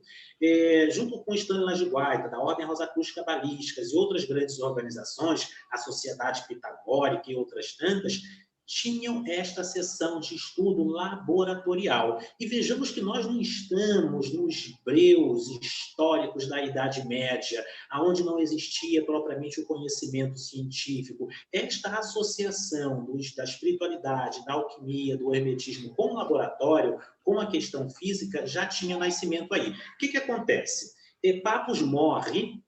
junto com Stanislas de Guaita, da Ordem Rosa Cruz Cabalísticas e outras grandes organizações, a Sociedade Pitagórica e outras tantas, tinham esta sessão de estudo laboratorial. E vejamos que nós não estamos nos breus históricos da Idade Média, onde não existia propriamente o conhecimento científico. Esta associação da espiritualidade, da alquimia, do hermetismo com o laboratório, com a questão física, já tinha nascimento aí. O que acontece? Papos morre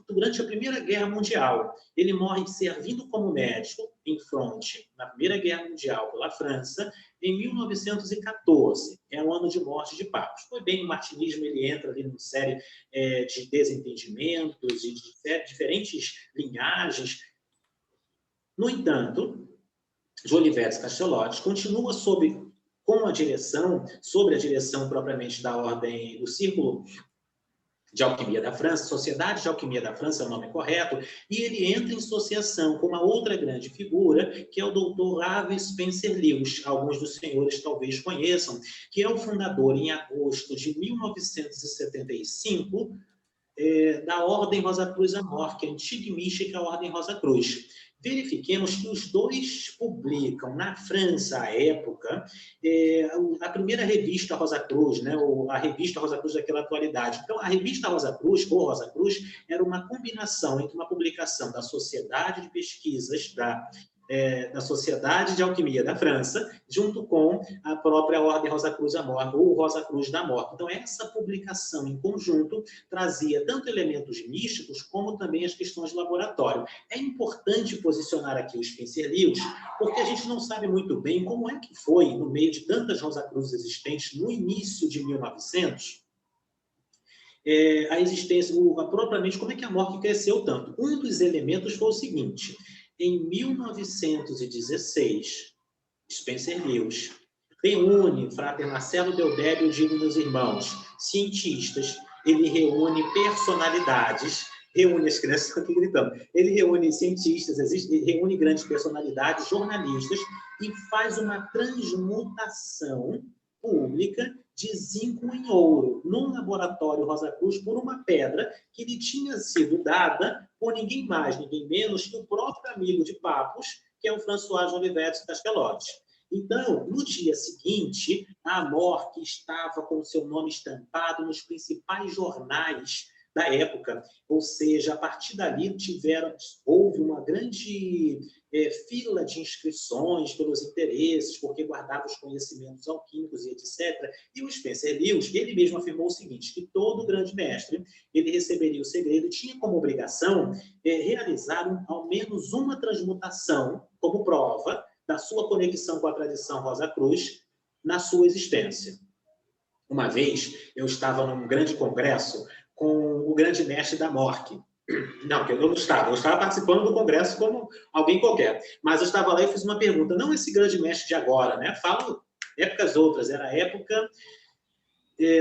durante a Primeira Guerra Mundial. Ele morre servindo como médico em fronte na Primeira Guerra Mundial pela França em 1914. É o ano de morte de Papos. Foi bem, o martinismo ele entra ali numa série de desentendimentos e de diferentes linhagens. No entanto, Jolivet Castellotti continua sobre a direção propriamente da ordem do Círculo de Alquimia da França, Sociedade de Alquimia da França é o nome correto, e ele entra em associação com uma outra grande figura, que é o Dr. Ave Spencer Lewis, alguns dos senhores talvez conheçam, que é o fundador, em agosto de 1975, da Ordem Rosa Cruz Amor, que é a antiga e mística Ordem Rosa Cruz. Verifiquemos que os dois publicam, na França, à época, a primeira revista Rosa Cruz, né, ou a revista Rosa Cruz daquela atualidade. Então, a revista Rosa Cruz, ou Rosa Cruz, era uma combinação entre uma publicação da Sociedade de Pesquisas da Sociedade de Alquimia da França, junto com a própria Ordem Rosa Cruz da Morte, ou Rosa Cruz da Morte. Então, essa publicação em conjunto trazia tanto elementos místicos, como também as questões de laboratório. É importante posicionar aqui o Spencer Lewis, porque a gente não sabe muito bem como é que foi, no meio de tantas Rosa Cruz existentes, no início de 1900, a existência, propriamente, como é que a morte cresceu tanto. Um dos elementos foi o seguinte: em 1916, Spencer Lewis reúne, Frater Marcelo Deldeb, eu digo meus irmãos, cientistas, ele reúne personalidades, reúne as crianças aqui gritando, ele reúne cientistas, reúne grandes personalidades, jornalistas, e faz uma transmutação pública de zinco em ouro, num laboratório Rosa Cruz, por uma pedra que lhe tinha sido dada por ninguém mais, ninguém menos que o próprio amigo de Papos, que é o François Jolivet Castellotti. Então, no dia seguinte, a Amor, que estava com o seu nome estampado nos principais jornais da época. Ou seja, a partir dali houve uma grande fila de inscrições pelos interesses, porque guardava os conhecimentos alquímicos e etc. E o Spencer Lewis, ele mesmo afirmou o seguinte, que todo grande mestre, ele receberia o segredo e tinha como obrigação realizar ao menos uma transmutação como prova da sua conexão com a tradição Rosa Cruz na sua existência. Uma vez, eu estava num grande congresso com o grande mestre da Mork. Não, eu não estava. Eu estava participando do congresso como alguém qualquer. Mas eu estava lá e fiz uma pergunta. Não esse grande mestre de agora, né? Falo épocas outras. Era a época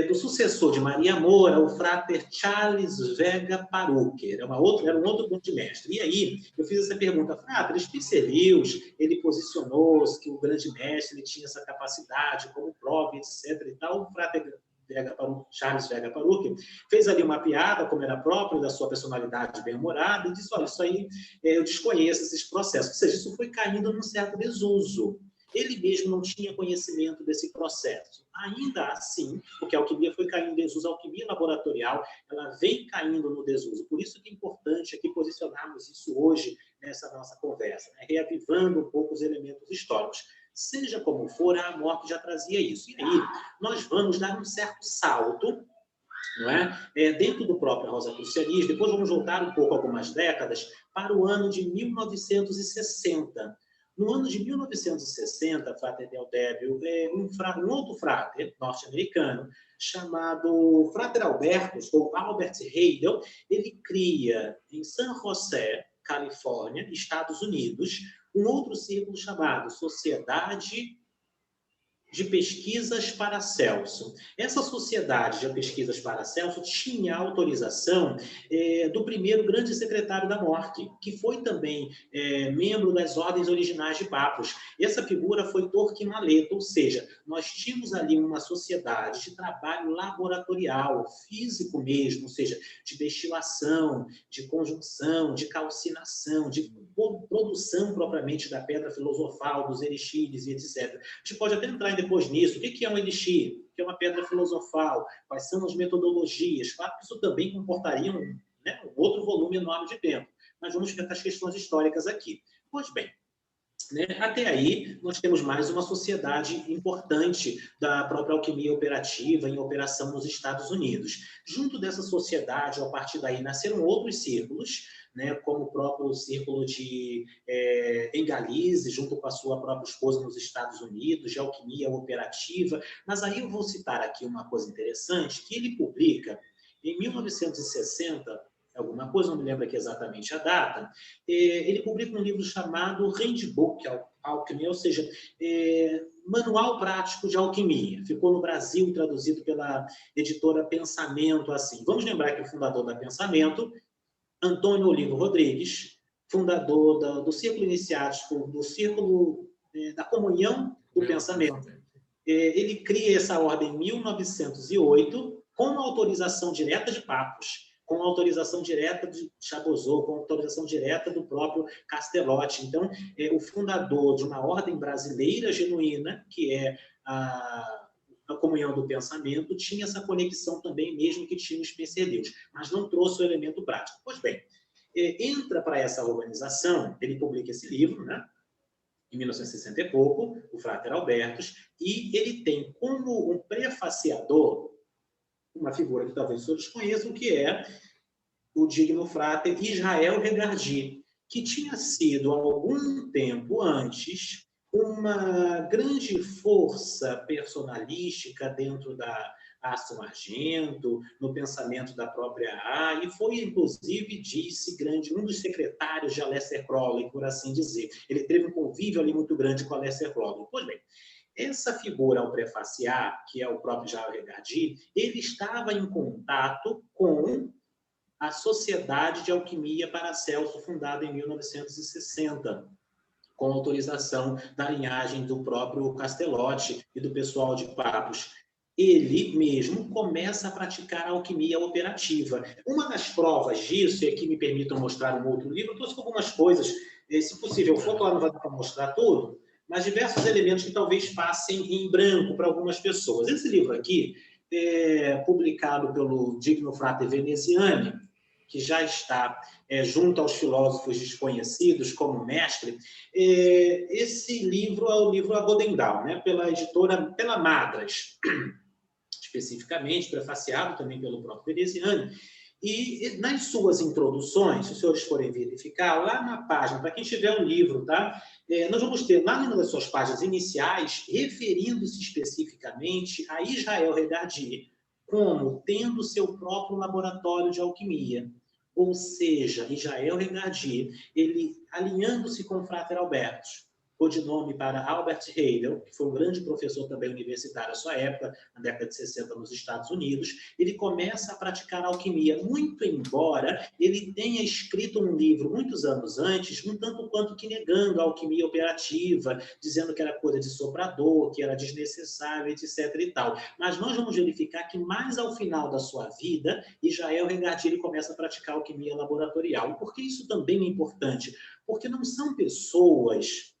do sucessor de Maria Moura, o frater Charles Vega Paruque. Era um outro grande mestre. E aí, eu fiz essa pergunta. Frater, Spencer Lewis, ele posicionou-se que o grande mestre ele tinha essa capacidade como prova, etc. E tal. O frater Charles Vega Paruque fez ali uma piada, como era próprio da sua personalidade bem-humorada, e disse, olha, isso aí eu desconheço esses processos. Ou seja, isso foi caindo num certo desuso. Ele mesmo não tinha conhecimento desse processo. Ainda assim, porque a alquimia foi caindo em desuso, a alquimia laboratorial, ela vem caindo no desuso. Por isso que é importante aqui posicionarmos isso hoje nessa nossa conversa, né? Reavivando um pouco os elementos históricos. Seja como for, a Mork já trazia isso. E aí, nós vamos dar um certo salto, não é? Dentro do próprio rosacrucianismo, depois vamos voltar um pouco algumas décadas para o ano de 1960. No ano de 1960, Frater Del Débio, um outro frater norte-americano, chamado Frater Albertus, ou Albert Heidel, ele cria em San José, Califórnia, Estados Unidos, um outro círculo chamado Sociedade de Pesquisas Paracelso. Essa Sociedade de Pesquisas Paracelso tinha autorização do primeiro grande secretário da Mork, que foi também membro das ordens originais de papos. Essa figura foi Torquemadato, ou seja, nós tínhamos ali uma sociedade de trabalho laboratorial, físico mesmo, ou seja, de destilação, de conjunção, de calcinação, de produção propriamente da pedra filosofal, dos elixires e etc. A gente pode até entrar depois nisso. O que é um elixir? O que é uma pedra filosofal? Quais são as metodologias? Claro que isso também comportaria um outro volume enorme de tempo. Mas vamos ficar com as questões históricas aqui. Pois bem, até aí, nós temos mais uma sociedade importante da própria alquimia operativa em operação nos Estados Unidos. Junto dessa sociedade, a partir daí, nasceram outros círculos, como o próprio círculo de Engalize, junto com a sua própria esposa nos Estados Unidos, de alquimia operativa. Mas aí eu vou citar aqui uma coisa interessante, que ele publica em 1960, alguma coisa, não me lembro aqui exatamente a data, ele publica um livro chamado Handbook Alchemy, ou seja, Manual Prático de Alquimia. Ficou no Brasil traduzido pela editora Pensamento, assim. Vamos lembrar que o fundador da Pensamento, Antônio Olivo Rodrigues, fundador do Círculo Iniciático, do Círculo da Comunhão do Pensamento. Ele cria essa ordem em 1908, com autorização direta de papos, com autorização direta de Chabuzot, com autorização direta do próprio Castellotti. Então, o fundador de uma ordem brasileira genuína, que é a Comunhão do Pensamento, tinha essa conexão também, mesmo que tinha o Spencer Lewis, mas não trouxe o elemento prático. Pois bem, entra para essa organização, ele publica esse livro, em 1960 e pouco, o Frater Albertus, e ele tem como um prefaciador uma figura que talvez os senhores conheçam, que é o digno frater Israel Regardie, que tinha sido, há algum tempo antes, uma grande força personalística dentro da Aston Argento, no pensamento da própria A, e foi, inclusive, um dos secretários de Aleister Crowley, por assim dizer. Ele teve um convívio ali muito grande com Aleister Crowley. Pois bem, essa figura, ao prefaciar, que é o próprio Israel Regardie, ele estava em contato com a Sociedade de Alquimia Paracelso, fundada em 1960, com autorização da linhagem do próprio Castellotti e do pessoal de Papos. Ele mesmo começa a praticar a alquimia operativa. Uma das provas disso, e aqui me permitam mostrar um outro livro, eu trouxe algumas coisas, se possível, o foto lá não vai dar para mostrar tudo, mas diversos elementos que talvez passem em branco para algumas pessoas. Esse livro aqui publicado pelo Digno Frater Veneziani, que já está junto aos filósofos desconhecidos como mestre. Esse livro é o livro Abodendal, né? Pela editora, pela Madras, especificamente, prefaciado também pelo próprio Veneziani. E nas suas introduções, se os senhores forem verificar, lá na página, para quem tiver um livro, tá? Nós vamos ter lá numa das suas páginas iniciais, referindo-se especificamente a Israel Regardie, como tendo seu próprio laboratório de alquimia. Ou seja, Israel Regardie, ele alinhando-se com o Frater Albertus, codinome para Albert Heidel, que foi um grande professor também universitário à sua época, na década de 60 nos Estados Unidos, ele começa a praticar alquimia, muito embora ele tenha escrito um livro muitos anos antes, um tanto quanto que negando a alquimia operativa, dizendo que era coisa de soprador, que era desnecessário, etc. e tal. Mas nós vamos verificar que mais ao final da sua vida, Israel Regardie ele começa a praticar alquimia laboratorial. E por que isso também é importante? Porque não são pessoas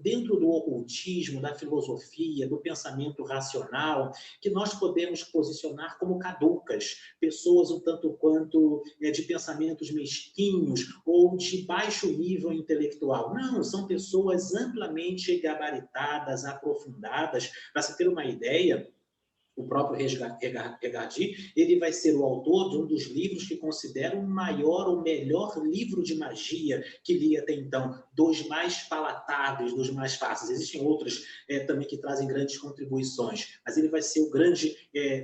dentro do ocultismo, da filosofia, do pensamento racional, que nós podemos posicionar como caducas, pessoas um tanto quanto de pensamentos mesquinhos ou de baixo nível intelectual. Não, são pessoas amplamente gabaritadas, aprofundadas. Para se ter uma ideia, o próprio Regardie, ele vai ser o autor de um dos livros que considero o maior ou melhor livro de magia que li até então, dos mais palatáveis, dos mais fáceis. Existem outros também que trazem grandes contribuições, mas ele vai ser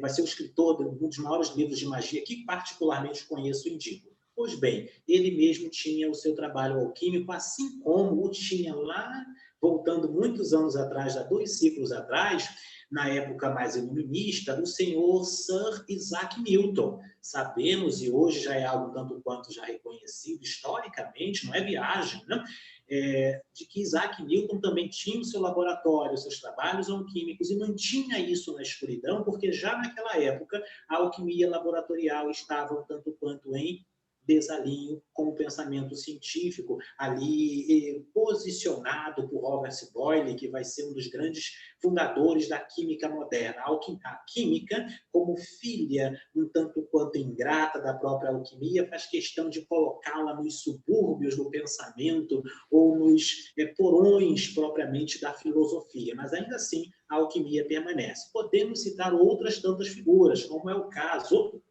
vai ser o escritor de um dos maiores livros de magia que particularmente conheço e indico. Pois bem, ele mesmo tinha o seu trabalho alquímico, assim como o tinha lá, voltando muitos anos atrás, há 2 séculos atrás, na época mais iluminista, o senhor Sir Isaac Newton. Sabemos, e hoje já é algo tanto quanto já reconhecido historicamente, não é viagem, né? De que Isaac Newton também tinha o seu laboratório, seus trabalhos alquímicos, e mantinha isso na escuridão, porque já naquela época a alquimia laboratorial estava um tanto quanto em desalinho com o pensamento científico, ali posicionado por Robert Boyle, que vai ser um dos grandes fundadores da química moderna. A química, como filha um tanto quanto ingrata da própria alquimia, faz questão de colocá-la nos subúrbios do pensamento ou nos porões propriamente da filosofia, mas ainda assim a alquimia permanece. Podemos citar outras tantas figuras, como é o caso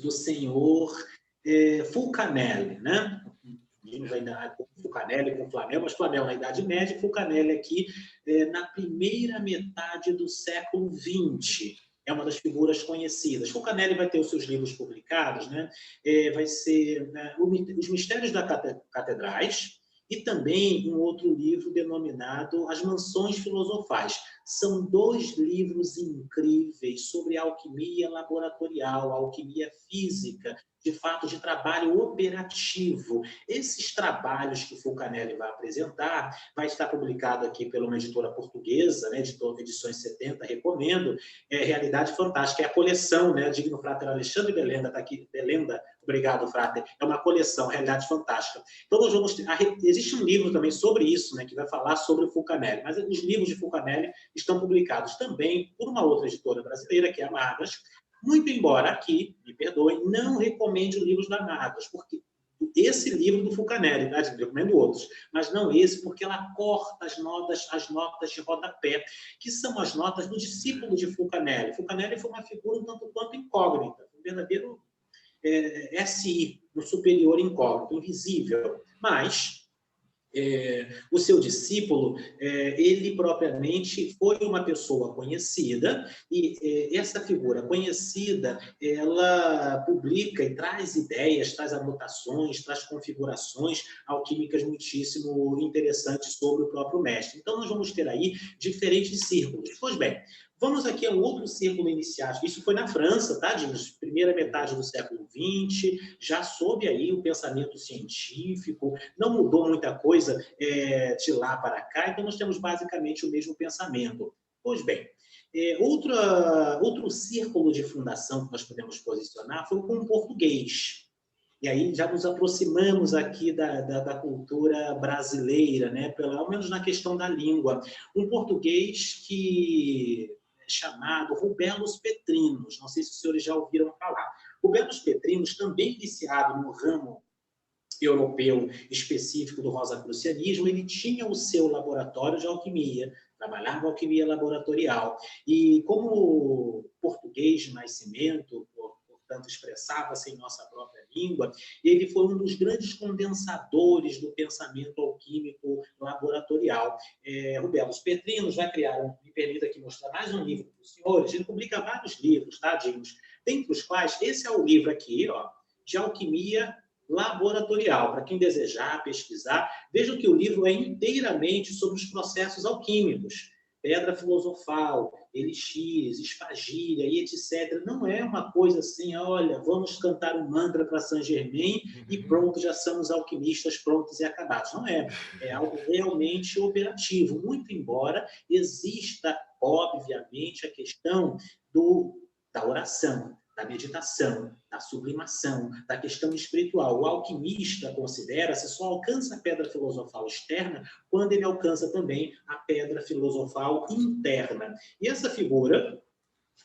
do senhor Fulcanelli, né? Fulcanelli com Flamel, mas Flamel na Idade Média, Fulcanelli aqui na primeira metade do século XX. É uma das figuras conhecidas. Fulcanelli vai ter os seus livros publicados, né? Vai ser Os Mistérios da Catedrais e também um outro livro denominado As Mansões Filosofais. São 2 livros incríveis sobre alquimia laboratorial, alquimia física, de fato, de trabalho operativo. Esses trabalhos que Fulcanelli vai apresentar, vai estar publicado aqui pela uma editora portuguesa, né, Edições 70, recomendo, Realidade Fantástica, é a coleção, né, Digno Frater Alexandre Belenda, está aqui, Belenda, obrigado, Frater, é uma coleção, Realidade Fantástica. Então, nós vamos existe um livro também sobre isso, né, que vai falar sobre o Fulcanelli, mas os livros de Fulcanelli estão publicados também por uma outra editora brasileira, que é a Madras, muito embora aqui, me perdoem, não recomende os livros da Madras, porque esse livro do Fulcanelli, tá? Eu recomendo outros, mas não esse, porque ela corta as notas de rodapé, que são as notas do discípulo de Fulcanelli. Fulcanelli foi uma figura um tanto quanto incógnita, um verdadeiro SI, um superior incógnito, invisível, mas o seu discípulo, ele propriamente foi uma pessoa conhecida e essa figura conhecida, ela publica e traz ideias, traz anotações, traz configurações alquímicas muitíssimo interessantes sobre o próprio mestre. Então, nós vamos ter aí diferentes círculos. Pois bem, vamos aqui a um outro círculo iniciático. Isso foi na França, tá, Dimas? Primeira metade do século XX, já sob aí o pensamento científico, não mudou muita coisa de lá para cá, então nós temos basicamente o mesmo pensamento. Pois bem, outro círculo de fundação que nós podemos posicionar foi com o português. E aí já nos aproximamos aqui da cultura brasileira, né? Pelo menos na questão da língua. Um português que chamado Rubelus Petrinus. Não sei se os senhores já ouviram falar. Rubelus Petrinus, também iniciado no ramo europeu específico do rosacrucianismo, ele tinha o seu laboratório de alquimia, trabalhava alquimia laboratorial. E como português de nascimento, portanto, expressava-se em nossa própria língua, ele foi um dos grandes condensadores do pensamento alquímico laboratorial. Rubelus Petrinus vai criar, me permita aqui mostrar mais um livro para os senhores, ele publica vários livros, tá, dignos, dentre os quais, esse é o livro aqui, ó, de alquimia laboratorial. Para quem desejar pesquisar, vejam que o livro é inteiramente sobre os processos alquímicos. Pedra filosofal, elixires, esfagíria e etc. Não é uma coisa assim, olha, vamos cantar um mantra para Saint-Germain e pronto, já somos alquimistas prontos e acabados. Não é. É algo realmente operativo, muito embora exista, obviamente, a questão da oração, da meditação, da sublimação, da questão espiritual. O alquimista considera-se só alcança a pedra filosofal externa quando ele alcança também a pedra filosofal interna. E essa figura,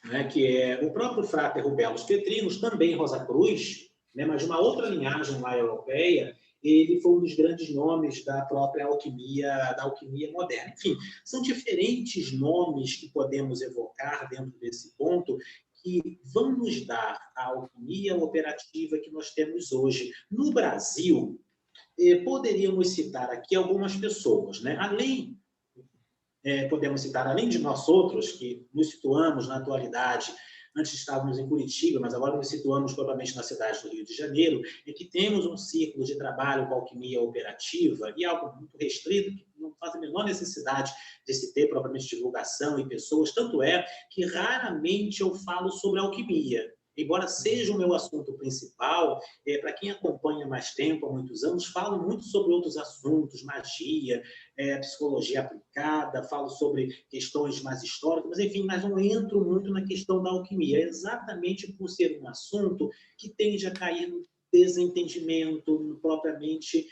né, que é o próprio Frater Rubelus Petrinus, também Rosa Cruz, né, mas de uma outra linhagem lá europeia, ele foi um dos grandes nomes da própria alquimia, da alquimia moderna. Enfim, são diferentes nomes que podemos evocar dentro desse ponto, que vão nos dar a alquimia operativa que nós temos hoje. No Brasil, poderíamos citar aqui algumas pessoas, né? Podemos citar, além de nós outros, que nos situamos na atualidade, antes estávamos em Curitiba, mas agora nos situamos propriamente na cidade do Rio de Janeiro, e que temos um ciclo de trabalho com alquimia operativa, e algo muito restrito, que não faz a menor necessidade de se ter propriamente divulgação e pessoas, tanto é que raramente eu falo sobre alquimia. Embora seja o meu assunto principal, para quem acompanha mais tempo, há muitos anos, falo muito sobre outros assuntos, magia, psicologia aplicada, falo sobre questões mais históricas, mas enfim, mas não entro muito na questão da alquimia, exatamente por ser um assunto que tende a cair no desentendimento, propriamente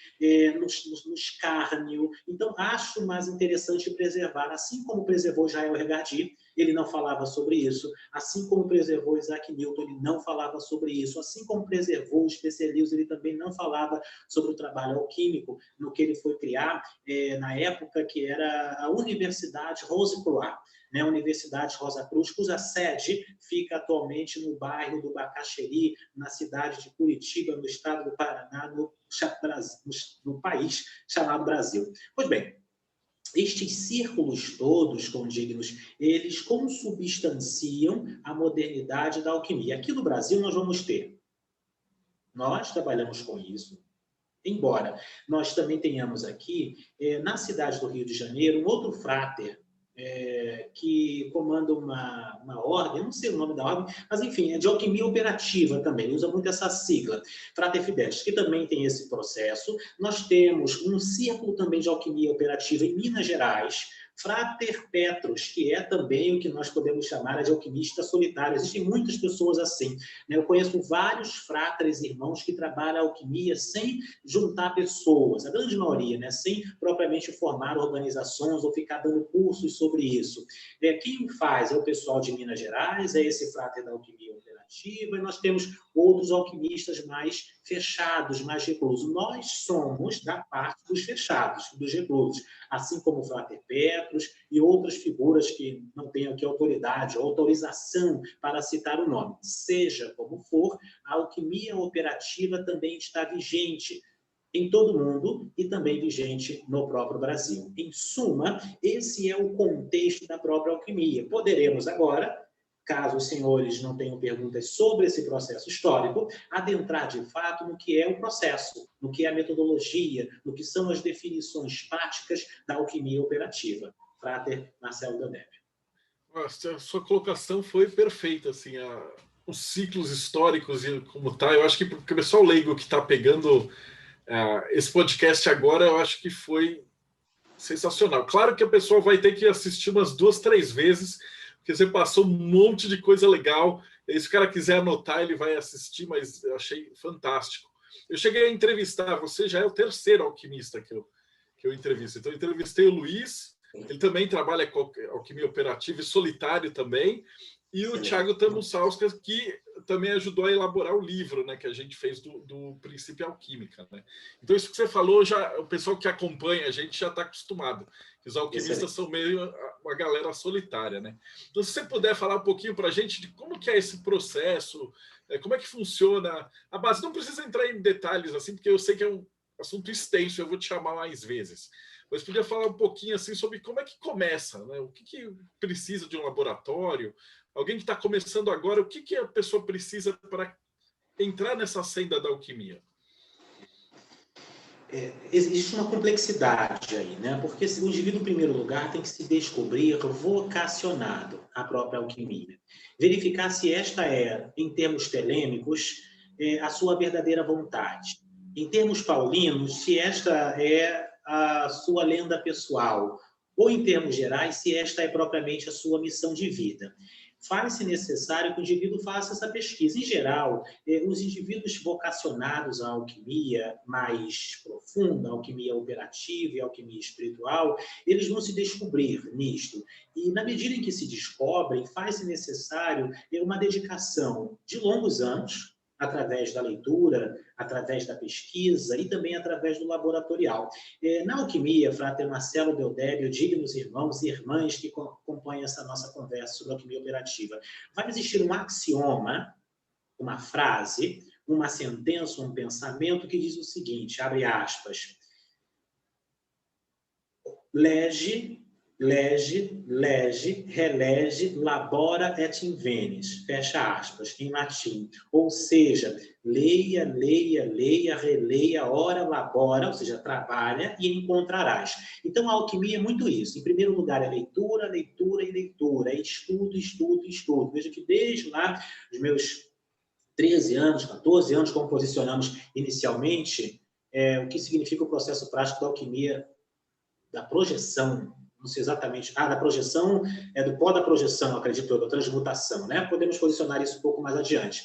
no escárnio. Então, acho mais interessante preservar, assim como preservou Jael Regardi, ele não falava sobre isso, assim como preservou Isaac Newton, ele não falava sobre isso, assim como preservou os Berzelius, ele também não falava sobre o trabalho alquímico, no que ele foi criar na época que era a Universidade Rose-Croix, né, a Universidade Rosa Cruz, cuja sede fica atualmente no bairro do Bacaxeri, na cidade de Curitiba, no estado do Paraná, no país chamado Brasil. Pois bem, estes círculos todos condignos, eles consubstanciam a modernidade da alquimia. Aqui no Brasil nós vamos ter, nós trabalhamos com isso, embora nós também tenhamos aqui, na cidade do Rio de Janeiro, um outro fráter, que comanda uma ordem, não sei o nome da ordem, mas enfim, é de alquimia operativa também, ele usa muito essa sigla, Frater Fidelis, que também tem esse processo. Nós temos um círculo também de alquimia operativa em Minas Gerais, Frater Petrus, que é também o que nós podemos chamar de alquimista solitário. Existem muitas pessoas assim, né? Eu conheço vários fratres irmãos que trabalham a alquimia sem juntar pessoas, a grande maioria, né? Sem propriamente formar organizações ou ficar dando cursos sobre isso. Quem faz é o pessoal de Minas Gerais, é esse frater da alquimia operativa, e nós temos outros alquimistas mais fechados, mais reclusos. Nós somos da parte dos fechados, dos reclusos, assim como o Frater Petrus e outras figuras que não têm aqui autoridade ou autorização para citar o nome. Seja como for, a alquimia operativa também está vigente em todo o mundo e também vigente no próprio Brasil. Em suma, esse é o contexto da própria alquimia. Poderemos agora, caso os senhores não tenham perguntas sobre esse processo histórico, adentrar de fato no que é o processo, no que é a metodologia, no que são as definições práticas da alquimia operativa. Frater Marcelo Del Nossa, a sua colocação foi perfeita, assim, os ciclos históricos e como tá, eu acho que o pessoal leigo que está pegando esse podcast agora, eu acho que foi sensacional. Claro que a pessoa vai ter que assistir umas 2, 3 vezes, porque você passou um monte de coisa legal. E se o cara quiser anotar, ele vai assistir, mas eu achei fantástico. Eu cheguei a entrevistar, você já é o terceiro alquimista que eu entrevisto. Então, eu entrevistei o Luiz, Ele também trabalha com alquimia operativa e solitário também. E o Thiago Tamussauskas, que também ajudou a elaborar o livro, né, que a gente fez do Princípio Alquímica, né? Então, isso que você falou, já o pessoal que acompanha a gente já está acostumado. Os alquimistas são meio uma galera solitária, né? Então, se você puder falar um pouquinho para a gente de como que é esse processo, como é que funciona a base. Não precisa entrar em detalhes, assim, porque eu sei que é um assunto extenso, eu vou te chamar mais vezes. Mas podia falar um pouquinho assim sobre como é que começa, né? O que precisa de um laboratório? Alguém que está começando agora, o que a pessoa precisa para entrar nessa senda da alquimia? Existe uma complexidade aí, né? Porque o indivíduo, em primeiro lugar, tem que se descobrir vocacionado à própria alquimia. Verificar se esta é, em termos telêmicos, a sua verdadeira vontade. Em termos paulinos, se esta é a sua lenda pessoal. Ou, em termos gerais, se esta é propriamente a sua missão de vida. Faz-se necessário que o indivíduo faça essa pesquisa. Em geral, os indivíduos vocacionados à alquimia mais profunda, à alquimia operativa e à alquimia espiritual, eles vão se descobrir nisto. E, na medida em que se descobrem, faz-se necessário uma dedicação de longos anos, através da leitura, através da pesquisa e também através do laboratorial. Na alquimia, Frater Marcelo Deodébio, dignos irmãos e irmãs que acompanham essa nossa conversa sobre alquimia operativa, vai existir um axioma, uma frase, uma sentença, um pensamento que diz o seguinte, abre aspas, lege, relege, labora et invenis, fecha aspas, em latim. Ou seja, leia, releia, ora, labora, ou seja, trabalha e encontrarás. Então, a alquimia é muito isso. Em primeiro lugar, é leitura, é estudo. Veja que desde lá, os meus 13 anos, 14 anos, como posicionamos inicialmente, o que significa o processo prático da alquimia, da projeção, não sei exatamente, da projeção, do pó da projeção, acredito eu, da transmutação, né? Podemos posicionar isso um pouco mais adiante.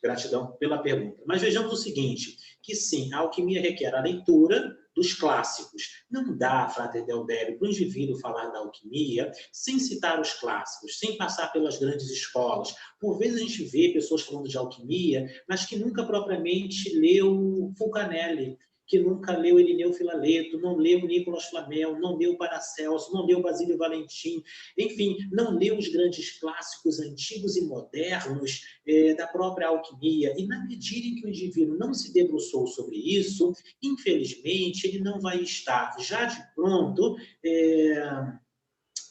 Gratidão pela pergunta. Mas vejamos o seguinte, que sim, a alquimia requer a leitura dos clássicos. Não dá, Frater Deodébio, para o indivíduo falar da alquimia sem citar os clássicos, sem passar pelas grandes escolas. Por vezes a gente vê pessoas falando de alquimia, mas que nunca propriamente leu Fulcanelli, que nunca leu Irineu Filaleto, não leu Nicolas Flamel, não leu Paracelso, não leu Basílio Valentim, enfim, não leu os grandes clássicos antigos e modernos da própria alquimia. E na medida em que o indivíduo não se debruçou sobre isso, infelizmente, ele não vai estar já de pronto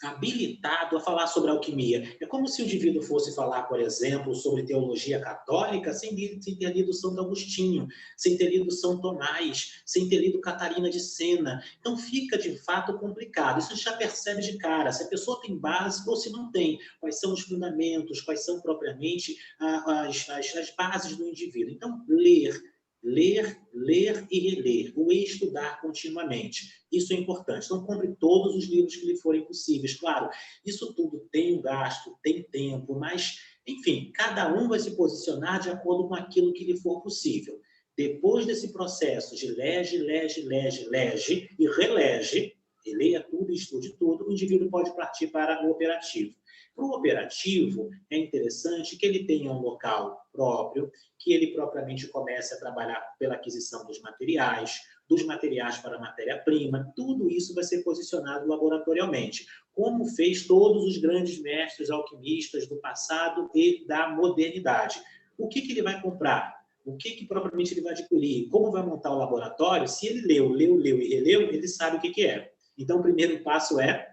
habilitado a falar sobre alquimia. É como se o indivíduo fosse falar, por exemplo, sobre teologia católica sem ter lido Santo Agostinho, sem ter lido São Tomás, sem ter lido Catarina de Sena. Então fica, de fato, complicado. Isso já percebe de cara, se a pessoa tem base ou se não tem, quais são os fundamentos, quais são propriamente as bases do indivíduo. Então, ler e reler, o estudar continuamente. Isso é importante. Então, compre todos os livros que lhe forem possíveis. Claro, isso tudo tem um gasto, tem tempo, mas, enfim, cada um vai se posicionar de acordo com aquilo que lhe for possível. Depois desse processo de lege e relege, releia tudo e estude tudo, o indivíduo pode partir para o operativo. Para o operativo, é interessante que ele tenha um local próprio, que ele propriamente comece a trabalhar pela aquisição dos materiais para a matéria-prima, tudo isso vai ser posicionado laboratorialmente, como fez todos os grandes mestres alquimistas do passado e da modernidade. O que ele vai comprar? O que propriamente ele vai adquirir? Como vai montar o laboratório? Se ele leu e releu, ele sabe o que é. Então, o primeiro passo é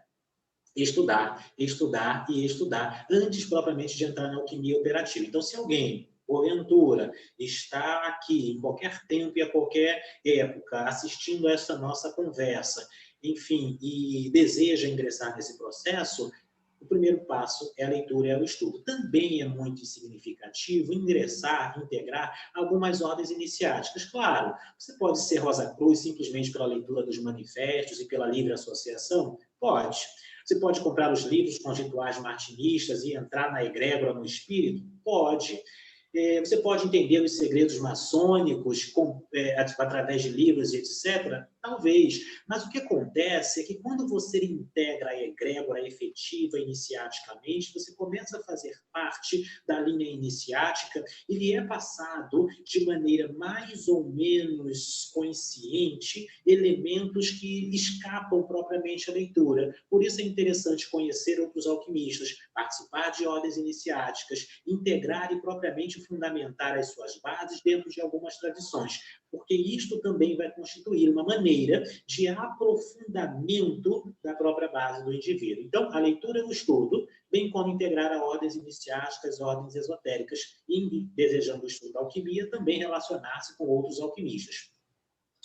estudar, antes propriamente de entrar na alquimia operativa. Então, se alguém, porventura, está aqui em qualquer tempo e a qualquer época assistindo a essa nossa conversa, enfim, e deseja ingressar nesse processo, o primeiro passo é a leitura e é o estudo. Também é muito significativo integrar algumas ordens iniciáticas. Claro, você pode ser Rosa Cruz simplesmente pela leitura dos manifestos e pela livre associação? Pode. Você pode comprar os livros com os rituais martinistas e entrar na egrégora no espírito? Pode. Você pode entender os segredos maçônicos através de livros, etc. Talvez, mas o que acontece é que quando você integra a egrégora efetiva iniciaticamente, você começa a fazer parte da linha iniciática e lhe é passado de maneira mais ou menos consciente elementos que escapam propriamente à leitura. Por isso é interessante conhecer outros alquimistas, participar de ordens iniciáticas, integrar e propriamente fundamentar as suas bases dentro de algumas tradições, porque isto também vai constituir uma maneira de aprofundamento da própria base do indivíduo. Então, a leitura e o estudo, bem como integrar a ordens iniciáticas, ordens esotéricas, e, desejando o estudo da alquimia, também relacionar-se com outros alquimistas.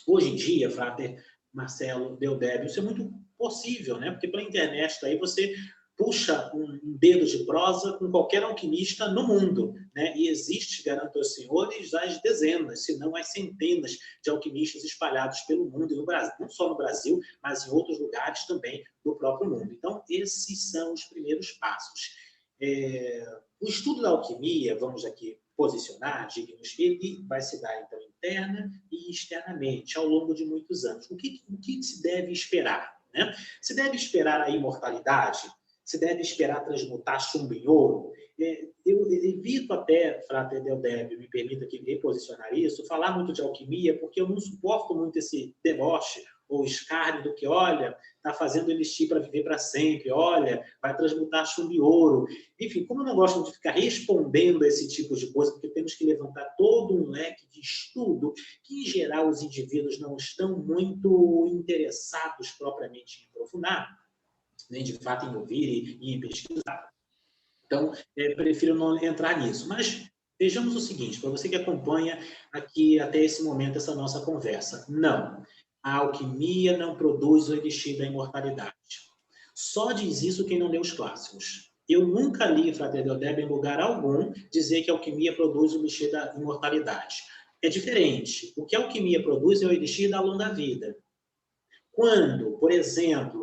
Hoje em dia, Frater Marcelo Deldébio, isso é muito possível, né? Porque pela internet daí você puxa um dedo de prosa com qualquer alquimista no mundo, né? E existe, garanto aos senhores, as dezenas, se não as centenas de alquimistas espalhados pelo mundo e no Brasil, não só no Brasil, mas em outros lugares também do próprio mundo. Então, esses são os primeiros passos. O estudo da alquimia, vamos aqui posicionar, dignos, ele vai se dar, então, interna e externamente, ao longo de muitos anos. O que se deve esperar, né? Se deve esperar a imortalidade? Se deve esperar transmutar chumbo em ouro? Eu evito até, Frater Deldébio, me permita aqui reposicionar isso, falar muito de alquimia, porque eu não suporto muito esse deboche ou escárnio do que, olha, está fazendo elixir para viver para sempre, olha, vai transmutar chumbo em ouro. Enfim, como eu não gosto de ficar respondendo a esse tipo de coisa, porque temos que levantar todo um leque de estudo que, em geral, os indivíduos não estão muito interessados propriamente em aprofundar, nem de fato em ouvir e em pesquisar. Então, prefiro não entrar nisso. Mas vejamos o seguinte, para você que acompanha aqui até esse momento essa nossa conversa. Não, a alquimia não produz o elixir da imortalidade. Só diz isso quem não lê os clássicos. Eu nunca li, Frater Deldébio, em lugar algum, dizer que a alquimia produz o elixir da imortalidade. É diferente. O que a alquimia produz é o elixir da longa vida. Quando, por exemplo,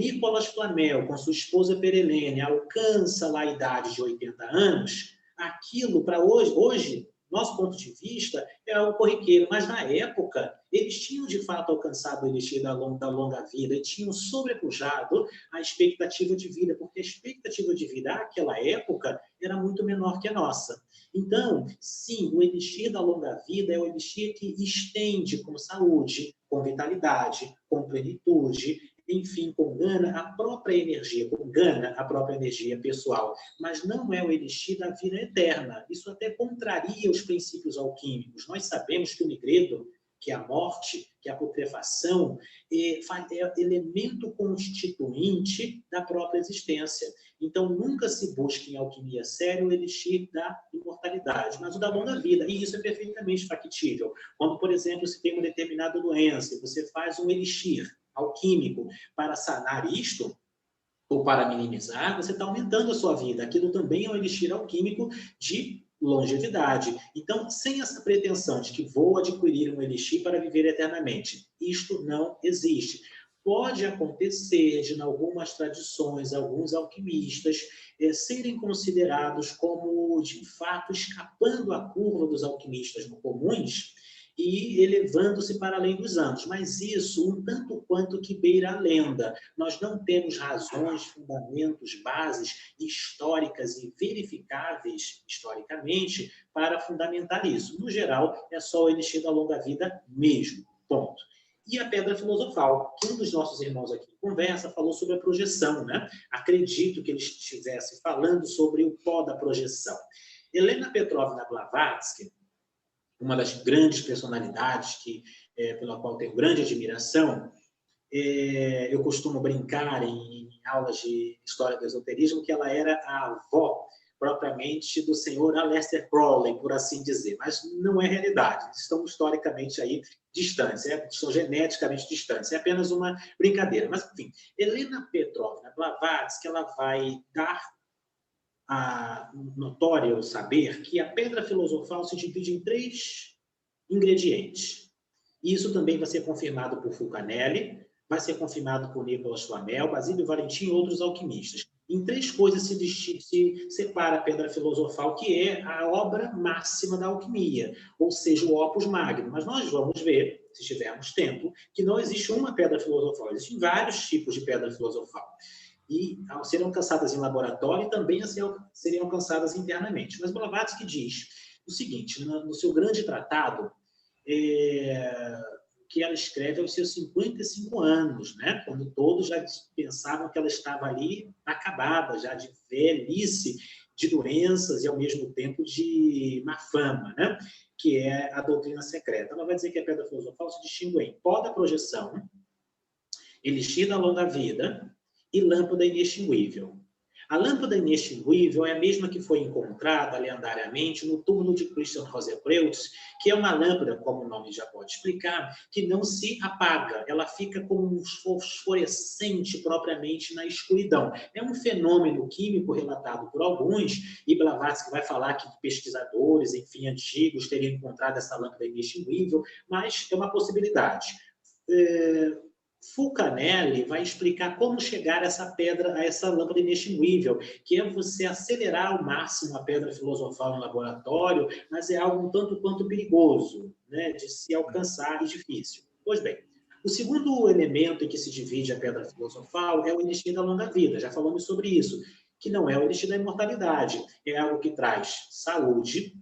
Nicolas Flamel, com sua esposa Perelene, alcança lá a idade de 80 anos, aquilo para hoje, nosso ponto de vista, é algo corriqueiro, mas na época eles tinham de fato alcançado o elixir da longa vida e tinham sobrepujado a expectativa de vida, porque a expectativa de vida naquela época era muito menor que a nossa. Então, sim, o elixir da longa vida é o elixir que estende com saúde, com vitalidade, com plenitude, enfim, com gana a própria energia, com gana a própria energia pessoal, mas não é o elixir da vida eterna. Isso até contraria os princípios alquímicos. Nós sabemos que o nigredo, que é a morte, que é a putrefação, é elemento constituinte da própria existência. Então, nunca se busca em alquimia séria o elixir da imortalidade, mas o da longa vida. E isso é perfeitamente factível. Quando, por exemplo, se tem uma determinada doença, você faz um elixir alquímico para sanar isto, ou para minimizar, você está aumentando a sua vida. Aquilo também é um elixir alquímico de longevidade. Então, sem essa pretensão de que vou adquirir um elixir para viver eternamente, isto não existe. Pode acontecer de, em algumas tradições, alguns alquimistas serem considerados como, de fato, escapando à curva dos alquimistas comuns e elevando-se para além dos anos. Mas isso, um tanto quanto que beira a lenda. Nós não temos razões, fundamentos, bases históricas e verificáveis historicamente para fundamentar isso. No geral, é só o elixir da longa vida mesmo. Ponto. E a pedra filosofal, que um dos nossos irmãos aqui em conversa falou sobre a projeção, né? Acredito que ele estivesse falando sobre o pó da projeção. Helena Petrovna Blavatsky, uma das grandes personalidades pela qual tenho grande admiração, eu costumo brincar em aulas de história do esoterismo que ela era a avó propriamente do senhor Aleister Crowley, por assim dizer, mas não é realidade, estão historicamente aí distantes, estão geneticamente distantes, é apenas uma brincadeira. Mas, enfim, Helena Petrovna Blavatsky, ela vai dar a notório saber que a pedra filosofal se divide em 3 ingredientes. Isso também vai ser confirmado por Fulcanelli, vai ser confirmado por Nicolas Flamel, Basílio Valentim e outros alquimistas. Em 3 coisas se separa a pedra filosofal, que é a obra máxima da alquimia, ou seja, o opus magnum. Mas nós vamos ver se tivermos tempo, que não existe uma pedra filosofal, existem vários tipos de pedra filosofal. E serão alcançadas em laboratório e também seriam alcançadas internamente. Mas Blavatsky diz o seguinte, no seu grande tratado, que ela escreve aos seus 55 anos, né? Quando todos já pensavam que ela estava ali acabada, já de velhice, de doenças e, ao mesmo tempo, de má fama, né? Que é a doutrina secreta. Ela vai dizer que a pedra filosofal se distingue em pó da projeção, elixir da longa vida e lâmpada inextinguível. A lâmpada inextinguível é a mesma que foi encontrada lendáriamente no túmulo de Christian Rosenkrantz, que é uma lâmpada, como o nome já pode explicar, que não se apaga, ela fica como um fosforescente propriamente na escuridão. É um fenômeno químico relatado por alguns, e Blavatsky vai falar que pesquisadores, enfim, antigos teriam encontrado essa lâmpada inextinguível, mas é uma possibilidade. Fulcanelli vai explicar como chegar a essa pedra, a essa lâmpada inextinguível, que é você acelerar ao máximo a pedra filosofal no laboratório, mas é algo um tanto quanto perigoso, né, de se alcançar e difícil. Pois bem, o segundo elemento em que se divide a pedra filosofal é o elixir da longa vida. Já falamos sobre isso, que não é o elixir da imortalidade, é algo que traz saúde,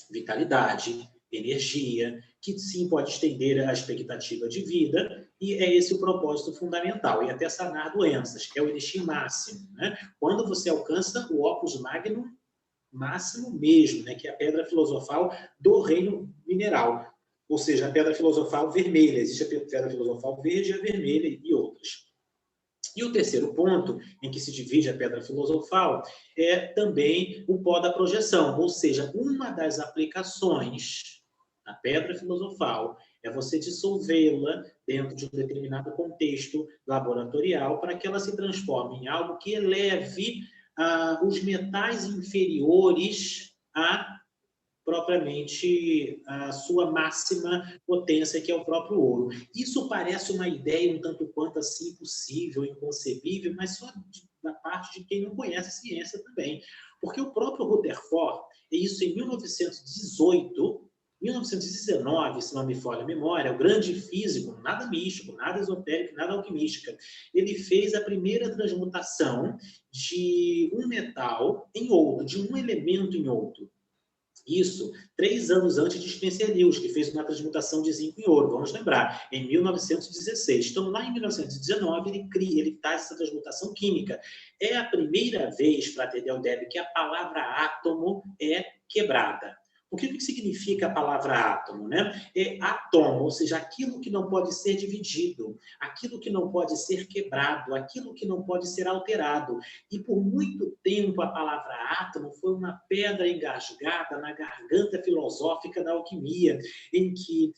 vitalidade, energia, que sim pode estender a expectativa de vida, e é esse o propósito fundamental, e até sanar doenças, que é o elixir máximo, né? Quando você alcança o opus magnum máximo mesmo, né? Que é a pedra filosofal do reino mineral, ou seja, a pedra filosofal vermelha, existe a pedra filosofal verde, a vermelha e outras. E o terceiro ponto em que se divide a pedra filosofal é também o pó da projeção, ou seja, uma das aplicações da pedra filosofal é você dissolvê-la dentro de um determinado contexto laboratorial para que ela se transforme em algo que eleve os metais inferiores a propriamente a sua máxima potência, que é o próprio ouro. Isso parece uma ideia um tanto quanto assim impossível, inconcebível, mas só da parte de quem não conhece a ciência também. Porque o próprio Rutherford, e isso em 1919, se não me falha a memória, o grande físico, nada místico, nada esotérico, nada alquimística, ele fez a primeira transmutação de um metal em outro, de um elemento em outro. Isso 3 anos antes de Spencer Lewis, que fez uma transmutação de zinco em ouro, vamos lembrar, em 1916. Então, lá em 1919, ele faz essa transmutação química. É a primeira vez, Frater Del Debe, que a palavra átomo é quebrada. O que significa a palavra átomo, né? É átomo, ou seja, aquilo que não pode ser dividido, aquilo que não pode ser quebrado, aquilo que não pode ser alterado. E por muito tempo a palavra átomo foi uma pedra engasgada na garganta filosófica da alquimia, em que,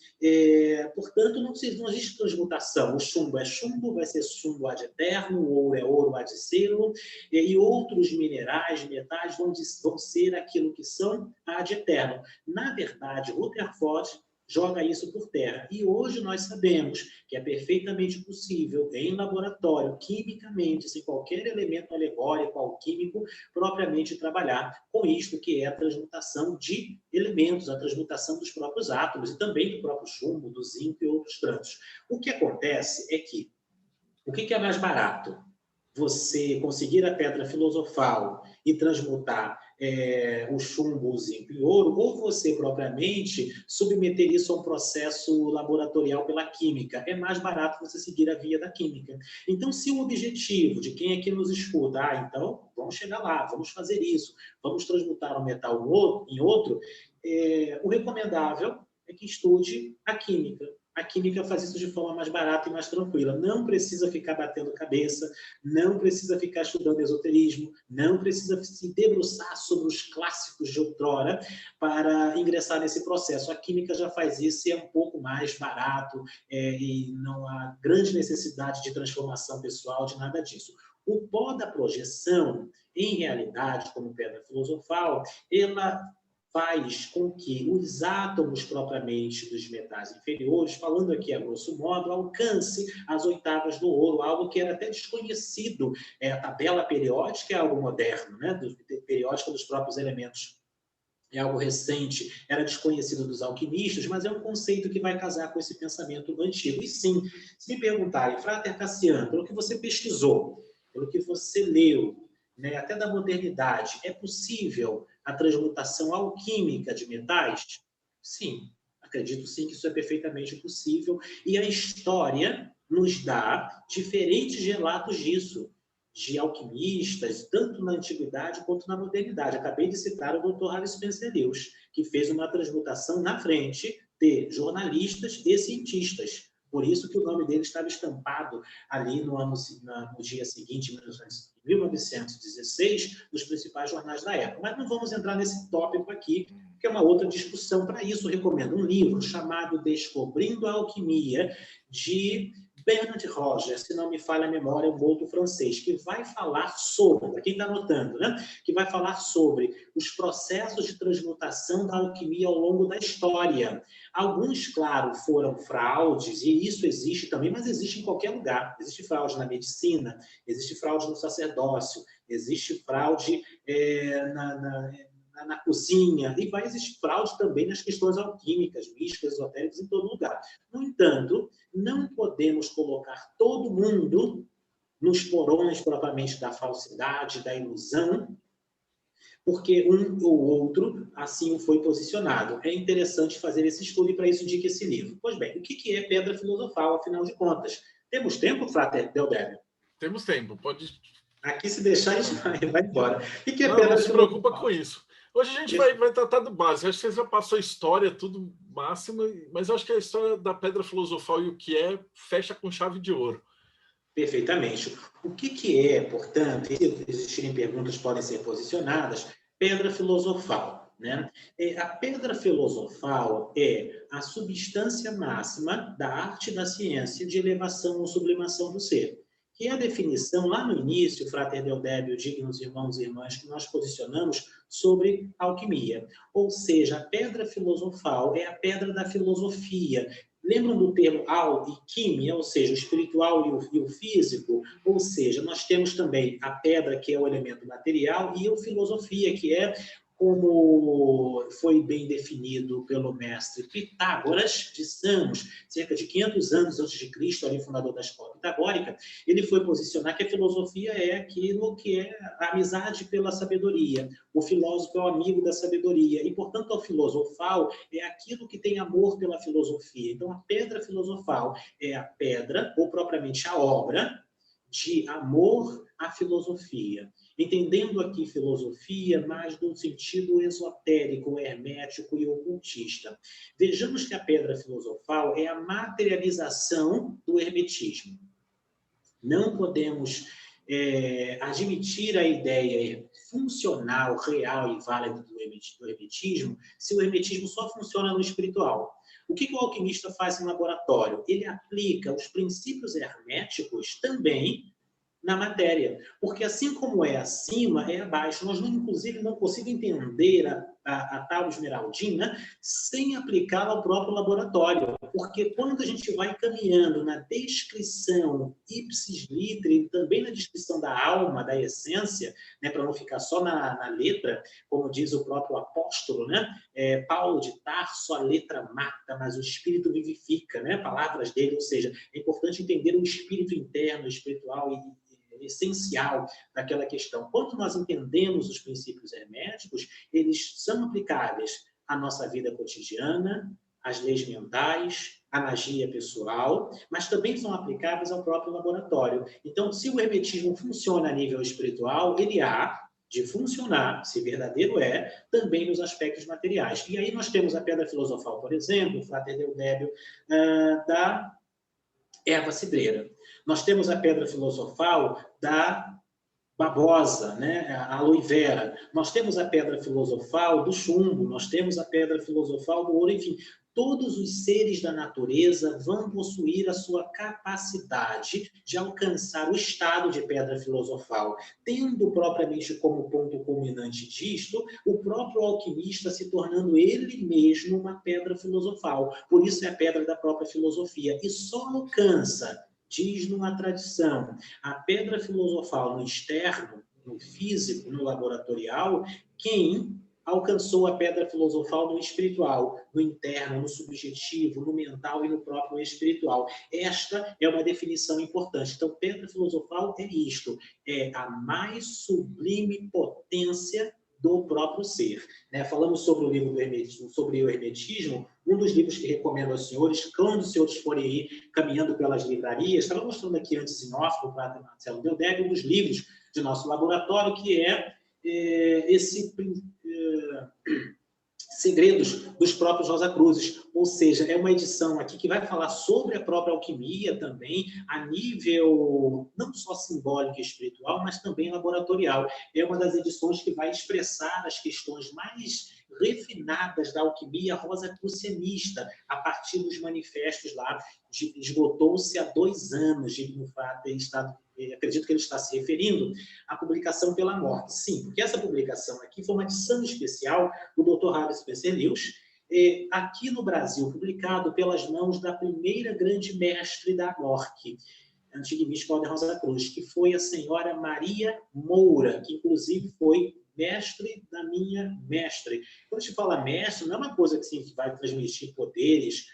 portanto, não existe transmutação. O chumbo é chumbo, vai ser chumbo ad eterno, o ouro é ouro ad cero, e outros minerais, metais vão ser aquilo que são ad eterno. Na verdade, Rutherford joga isso por terra. E hoje nós sabemos que é perfeitamente possível, em laboratório, quimicamente, sem qualquer elemento alegórico, alquímico, propriamente trabalhar com isto que é a transmutação de elementos, a transmutação dos próprios átomos e também do próprio chumbo, do zinco e outros tantos. O que acontece é que, o que é mais barato? Você conseguir a pedra filosofal e transmutar o chumbo, o zinco em ouro, ou você propriamente submeter isso a um processo laboratorial pela química. É mais barato você seguir a via da química. Então, se o objetivo de quem aqui nos escuta, então vamos chegar lá, vamos fazer isso, vamos transmutar um metal em outro, o recomendável é que estude a química. A química faz isso de forma mais barata e mais tranquila. Não precisa ficar batendo cabeça, não precisa ficar estudando esoterismo, não precisa se debruçar sobre os clássicos de outrora para ingressar nesse processo. A química já faz isso e é um pouco mais barato e não há grande necessidade de transformação pessoal, de nada disso. O pó da projeção, em realidade, como pedra filosofal, ela faz com que os átomos propriamente dos metais inferiores, falando aqui a grosso modo, alcance as oitavas do ouro, algo que era até desconhecido. A tabela periódica é algo moderno, né? Periódica dos próprios elementos é algo recente, era desconhecido dos alquimistas, mas é um conceito que vai casar com esse pensamento antigo. E sim, se me perguntarem, Frater Cassiano, pelo que você pesquisou, pelo que você leu, né, até da modernidade, é possível a transmutação alquímica de metais? Sim, acredito sim que isso é perfeitamente possível. E a história nos dá diferentes relatos disso, de alquimistas, tanto na antiguidade quanto na modernidade. Acabei de citar o Dr. Harry Spencer Lewis, que fez uma transmutação na frente de jornalistas e cientistas. Por isso que o nome dele estava estampado ali no dia seguinte, em 1916, nos principais jornais da época. Mas não vamos entrar nesse tópico aqui, que é uma outra discussão. Para isso, recomendo um livro chamado Descobrindo a Alquimia, de Bernard Rogers, se não me falha a memória, um outro francês, que vai falar sobre, para quem está anotando, né? Que vai falar sobre os processos de transmutação da alquimia ao longo da história. Alguns, claro, foram fraudes, e isso existe também, mas existe em qualquer lugar. Existe fraude na medicina, existe fraude no sacerdócio, existe fraude na cozinha, e vai existir fraude também nas questões alquímicas, místicas, esotéricas, em todo lugar. No entanto, não podemos colocar todo mundo nos porões propriamente da falsidade, da ilusão, porque um ou outro assim foi posicionado. É interessante fazer esse estudo e para isso indica esse livro. Pois bem, o que é pedra filosofal, afinal de contas? Temos tempo, Frater Deldébio? Temos tempo, pode... Aqui, se deixar, a gente vai embora. O que é não, pedra não se filosofal? preocupa com isso. Hoje a gente vai tratar do básico. Acho que você já passou a história, tudo máximo, mas acho que a história da pedra filosofal e o que é, fecha com chave de ouro. Perfeitamente. O que é, portanto, se existirem perguntas, podem ser posicionadas, pedra filosofal, né? A pedra filosofal é a substância máxima da arte e da ciência de elevação ou sublimação do ser. Que é a definição, lá no início, Frater Deldébio, dignos irmãos e irmãs, que nós posicionamos sobre alquimia. Ou seja, a pedra filosofal é a pedra da filosofia. Lembram do termo al e químia, ou seja, o espiritual e o físico? Ou seja, nós temos também a pedra, que é o elemento material, e a filosofia, que é, como foi bem definido pelo mestre Pitágoras de Samos, cerca de 500 anos antes de Cristo, ali fundador da escola pitagórica, ele foi posicionar que a filosofia é aquilo que é a amizade pela sabedoria. O filósofo é o amigo da sabedoria. E, portanto, o filosofal é aquilo que tem amor pela filosofia. Então, a pedra filosofal é a pedra, ou propriamente a obra, de amor à filosofia. Entendendo aqui filosofia mais no sentido esotérico, hermético e ocultista. Vejamos que a pedra filosofal é a materialização do hermetismo. Não podemos admitir a ideia funcional, real e válida do hermetismo se o hermetismo só funciona no espiritual. O que o alquimista faz em laboratório? Ele aplica os princípios herméticos também na matéria, porque assim como é acima, é abaixo. Nós, inclusive, não conseguimos entender a tal esmeraldina sem aplicá-la ao próprio laboratório, porque quando a gente vai caminhando na descrição ipsis literi, também na descrição da alma, da essência, né, para não ficar só na letra, como diz o próprio apóstolo, né? Paulo de Tarso, a letra mata, mas o espírito vivifica, né? Palavras dele, ou seja, é importante entender o espírito interno, espiritual e essencial daquela questão. Quando nós entendemos os princípios herméticos, eles são aplicáveis à nossa vida cotidiana, às leis mentais, à magia pessoal, mas também são aplicáveis ao próprio laboratório. Então, se o hermetismo funciona a nível espiritual, ele há de funcionar, se verdadeiro é, também nos aspectos materiais. E aí nós temos a pedra filosofal, por exemplo, o Frater Deldébio, da erva cidreira. Nós temos a pedra filosofal da babosa, né? A aloe vera. Nós temos a pedra filosofal do chumbo, nós temos a pedra filosofal do ouro, enfim. Todos os seres da natureza vão possuir a sua capacidade de alcançar o estado de pedra filosofal, tendo propriamente como ponto culminante disto o próprio alquimista se tornando ele mesmo uma pedra filosofal. Por isso é a pedra da própria filosofia. E só alcança, diz-nos a tradição, a pedra filosofal no externo, no físico, no laboratorial, quem alcançou a pedra filosofal no espiritual, no interno, no subjetivo, no mental e no próprio espiritual. Esta é uma definição importante. Então, pedra filosofal é isto, é a mais sublime potência do próprio ser. Né? Falamos sobre o livro do Hermetismo, sobre o Hermetismo, um dos livros que recomendo aos senhores, quando os senhores forem aí caminhando pelas livrarias, estava mostrando aqui antes em off, do Prata Marcelo Deldeb, um dos livros de nosso laboratório, que é Segredos dos próprios Rosacruzes, ou seja, é uma edição aqui que vai falar sobre a própria alquimia também, a nível não só simbólico e espiritual, mas também laboratorial. É uma das edições que vai expressar as questões mais refinadas da alquimia rosacrucianista, a partir dos manifestos lá, esgotou-se há 2 anos, Digno Frater, acredito que ele está se referindo à publicação pela morte. Sim, porque essa publicação aqui foi uma edição especial do Dr. Harry Spencer Lewis, aqui no Brasil, publicado pelas mãos da primeira grande mestre da MORC, antiga mística Ordem Rosa Cruz, que foi a senhora Maria Moura, que inclusive foi mestre da minha mestre. Quando a gente fala mestre, não é uma coisa que vai transmitir poderes,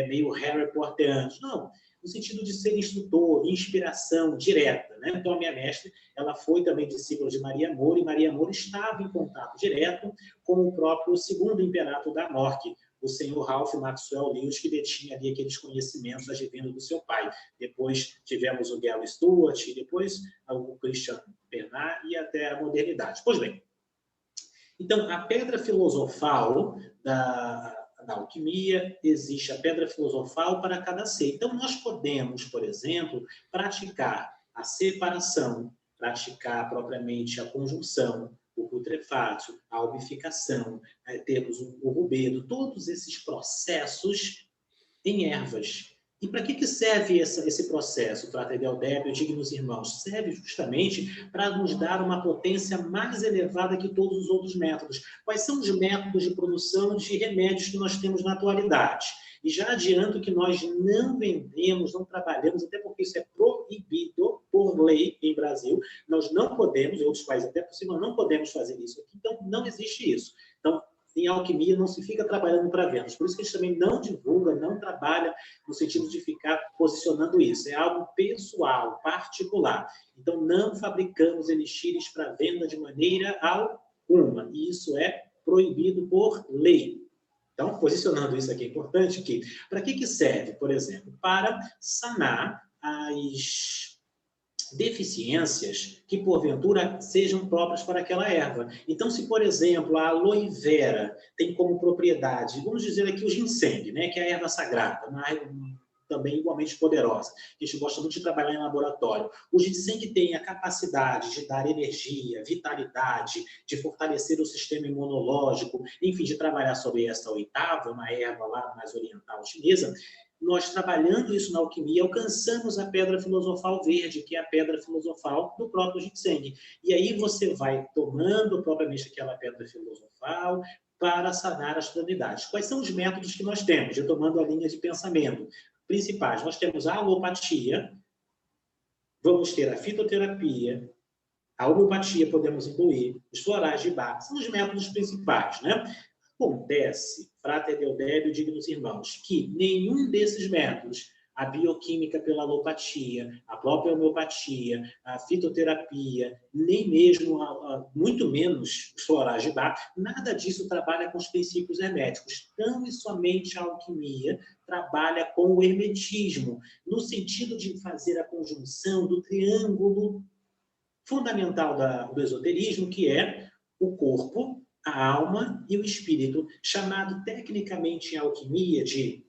meio Harry Potter, não, no sentido de ser instrutor, inspiração direta. Né? Então, a minha mestre, ela foi também discípula de Maria Moura, e Maria Moura estava em contato direto com o próprio segundo imperator da MORC, o senhor Ralph Maxwell Lewis, que detinha ali aqueles conhecimentos advindo do seu pai. Depois tivemos o Gale Stewart, e depois o Christian Bernard, e até a modernidade. Pois bem, então, a pedra filosofal da alquimia, existe a pedra filosofal para cada ser. Então, nós podemos, por exemplo, praticar a separação, praticar propriamente a conjunção, o putrefato, a ubificação, termos o rubedo, todos esses processos em ervas. E para que serve esse processo, Frater Deldeb, dignos irmãos? Serve justamente para nos dar uma potência mais elevada que todos os outros métodos. Quais são os métodos de produção de remédios que nós temos na atualidade? E já adianto que nós não vendemos, não trabalhamos, até porque isso é proibido por lei em Brasil. Nós não podemos, em outros países até por cima, não podemos fazer isso aqui. Então, não existe isso. Então, em alquimia não se fica trabalhando para vendas. Por isso que a gente também não divulga, não trabalha no sentido de ficar posicionando isso. É algo pessoal, particular. Então, não fabricamos elixires para venda de maneira alguma. E isso é proibido por lei. Então, posicionando isso aqui é importante que, para que serve, por exemplo? Para sanar as deficiências que, porventura, sejam próprias para aquela erva. Então, se, por exemplo, a aloe vera tem como propriedade, vamos dizer aqui o ginseng, né, que é a erva sagrada, também igualmente poderosa, que a gente gosta muito de trabalhar em laboratório. O ginseng tem a capacidade de dar energia, vitalidade, de fortalecer o sistema imunológico, enfim, de trabalhar sobre esta oitava, uma erva lá mais oriental chinesa. Nós, trabalhando isso na alquimia, alcançamos a pedra filosofal verde, que é a pedra filosofal do próprio ginseng. E aí você vai tomando propriamente aquela pedra filosofal para sanar as extremidades. Quais são os métodos que nós temos? Eu tomando a linha de pensamento principais. Nós temos a alopatia, vamos ter a fitoterapia, a homeopatia podemos incluir, os florais de Bach, são os métodos principais, né? Acontece, Frater Deldeb, dignos irmãos, que nenhum desses métodos, a bioquímica pela alopatia, a própria homeopatia, a fitoterapia, nem mesmo, muito menos os florais de Bach, nada disso trabalha com os princípios herméticos. Tão e somente a alquimia trabalha com o hermetismo, no sentido de fazer a conjunção do triângulo fundamental do esoterismo, que é o corpo, a alma e o espírito, chamado tecnicamente em alquimia de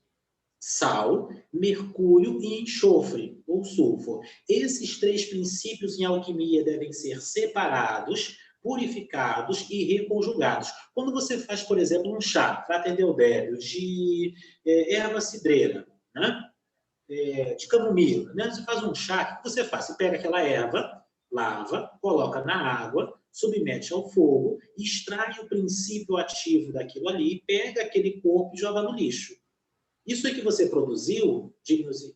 sal, mercúrio e enxofre, ou sulfur. Esses 3 princípios em alquimia devem ser separados, purificados e reconjugados. Quando você faz, por exemplo, um chá, Frater Deldeb, de erva cidreira, né? De camomila, né? Você faz um chá, o que você faz? Você pega aquela erva, lava, coloca na água, submete ao fogo, extrai o princípio ativo daquilo ali, pega aquele corpo e joga no lixo. Isso aí que você produziu, dignos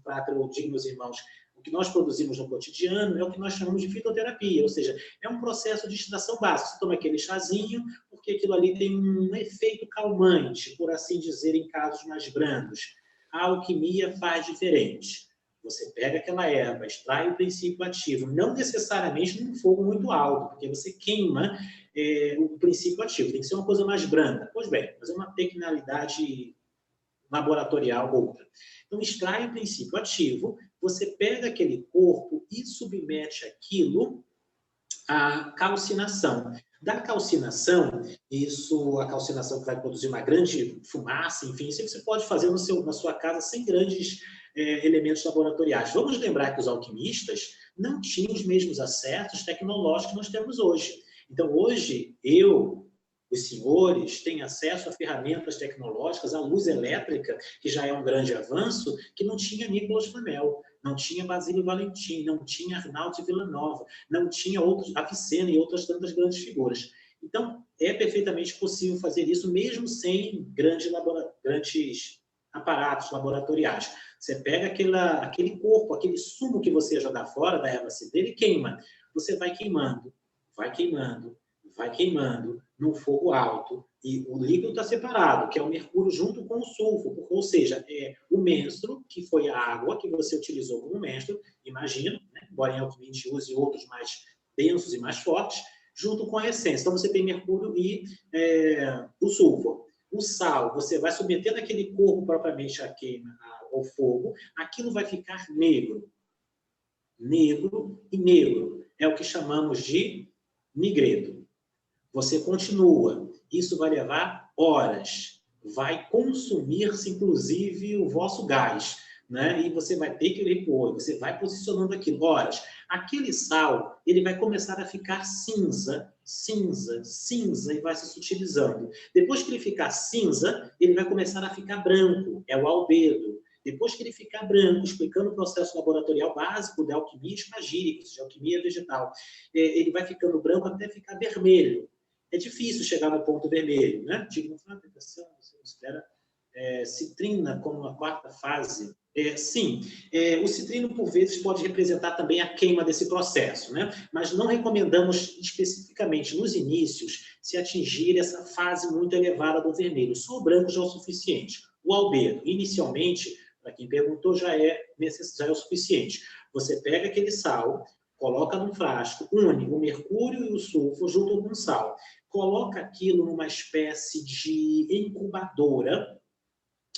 Frater ou dignos irmãos, o que nós produzimos no cotidiano é o que nós chamamos de fitoterapia, ou seja, é um processo de extração básica. Você toma aquele chazinho, por porque aquilo ali tem um efeito calmante, por assim dizer, em casos mais brandos. A alquimia faz diferente. Você pega aquela erva, extrai o princípio ativo, não necessariamente num fogo muito alto, porque você queima o princípio ativo, tem que ser uma coisa mais branda. Pois bem, mas é uma tecnicalidade laboratorial outra. Então, extrai o princípio ativo, você pega aquele corpo e submete aquilo à calcinação. Da calcinação, a calcinação que vai produzir uma grande fumaça, enfim, isso você pode fazer na sua casa sem grandes elementos laboratoriais. Vamos lembrar que os alquimistas não tinham os mesmos acessos tecnológicos que nós temos hoje. Então, hoje, os senhores têm acesso a ferramentas tecnológicas, a luz elétrica, que já é um grande avanço, que não tinha Nicolas Flamel, não tinha Basílio Valentim, não tinha Arnaldo de Villanova, não tinha Avicena e outras tantas grandes figuras. Então, é perfeitamente possível fazer isso, mesmo sem grandes aparatos laboratoriais. Você pega aquele corpo, aquele sumo que você joga fora da erva cidreira e queima. Você vai queimando, vai queimando, vai queimando num fogo alto, e o líquido está separado, que é o mercúrio junto com o sulfuro, ou seja, é o menstro, que foi a água que você utilizou como menstro, imagino, né? Embora em alquimia a gente use outros mais densos e mais fortes, junto com a essência. Então você tem mercúrio e o sulfuro. O sal, você vai submetendo aquele corpo propriamente à queima, ao fogo, aquilo vai ficar negro. Negro e negro. É o que chamamos de nigredo. Você continua. Isso vai levar horas. Vai consumir-se, inclusive, o vosso gás. Né? E você vai ter que repor. Você vai posicionando aquilo. Horas. Aquele sal, ele vai começar a ficar cinza, cinza, cinza, e vai se sutilizando. Depois que ele ficar cinza, ele vai começar a ficar branco. É o albedo. Depois que ele ficar branco, explicando o processo laboratorial básico da alquimia espagírica, de alquimia vegetal, ele vai ficando branco até ficar vermelho. É difícil chegar no ponto vermelho, né? Digo, você considera citrina como uma quarta fase? Sim, o citrino, por vezes, pode representar também a queima desse processo, né? Mas não recomendamos especificamente nos inícios se atingir essa fase muito elevada do vermelho. Só o branco já é o suficiente. O albedo, inicialmente, para quem perguntou, já é o suficiente. Você pega aquele sal, coloca num frasco, une o mercúrio e o sulfuro junto com o sal. Coloca aquilo numa espécie de incubadora,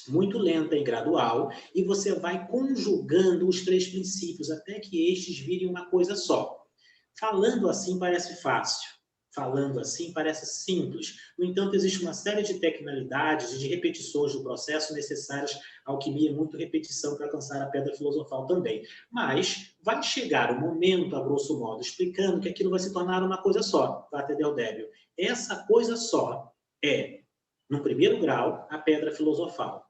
muito lenta e gradual, e você vai conjugando os três princípios até que estes virem uma coisa só. Falando assim parece fácil, falando assim parece simples. No entanto, existe uma série de tecnicalidades e de repetições do processo necessárias. A alquimia é muito repetição para alcançar a pedra filosofal também. Mas vai chegar o momento, a grosso modo, explicando que aquilo vai se tornar uma coisa só, Pater Del Débio. Essa coisa só é, no primeiro grau, a pedra filosofal.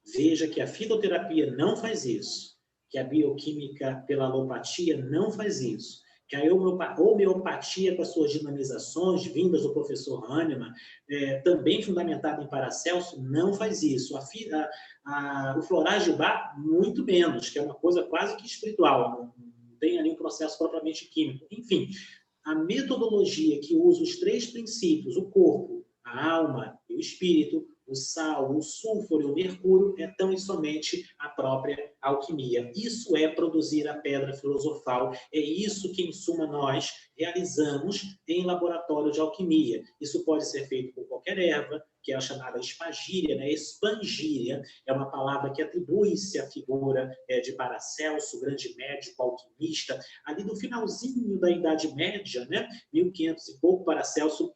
Veja que a fitoterapia não faz isso, que a bioquímica pela alopatia não faz isso, que a homeopatia com as suas dinamizações vindas do professor Hahnemann, também fundamentada em Paracelso, não faz isso. O Florais de Bach, muito menos, que é uma coisa quase que espiritual, não tem ali um processo propriamente químico. Enfim, a metodologia que usa os três princípios, o corpo, a alma e o espírito, o sal, o sulfuro e o mercúrio, é tão e somente a própria alquimia. Isso é produzir a pedra filosofal, é isso que, em suma, nós realizamos em laboratório de alquimia. Isso pode ser feito por qualquer erva, que é a chamada espagíria, né? Espangíria é uma palavra que atribui-se à figura de Paracelso, grande médico alquimista, ali do finalzinho da Idade Média, né? 1500 e pouco, Paracelso,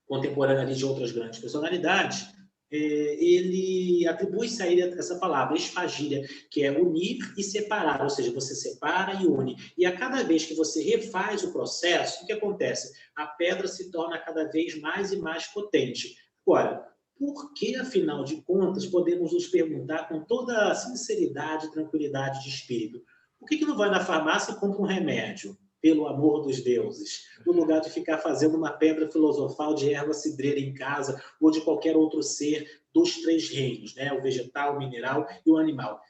contemporâneo ali de outras grandes personalidades, ele atribui-se a ele essa palavra, espagíria, que é unir e separar, ou seja, você separa e une. E a cada vez que você refaz o processo, o que acontece? A pedra se torna cada vez mais e mais potente. Agora, por que, afinal de contas, podemos nos perguntar com toda a sinceridade e tranquilidade de espírito, por que não vai na farmácia e compra um remédio? Pelo amor dos deuses, no lugar de ficar fazendo uma pedra filosofal de erva cidreira em casa ou de qualquer outro ser dos três reinos, né? O vegetal, o mineral e o animal.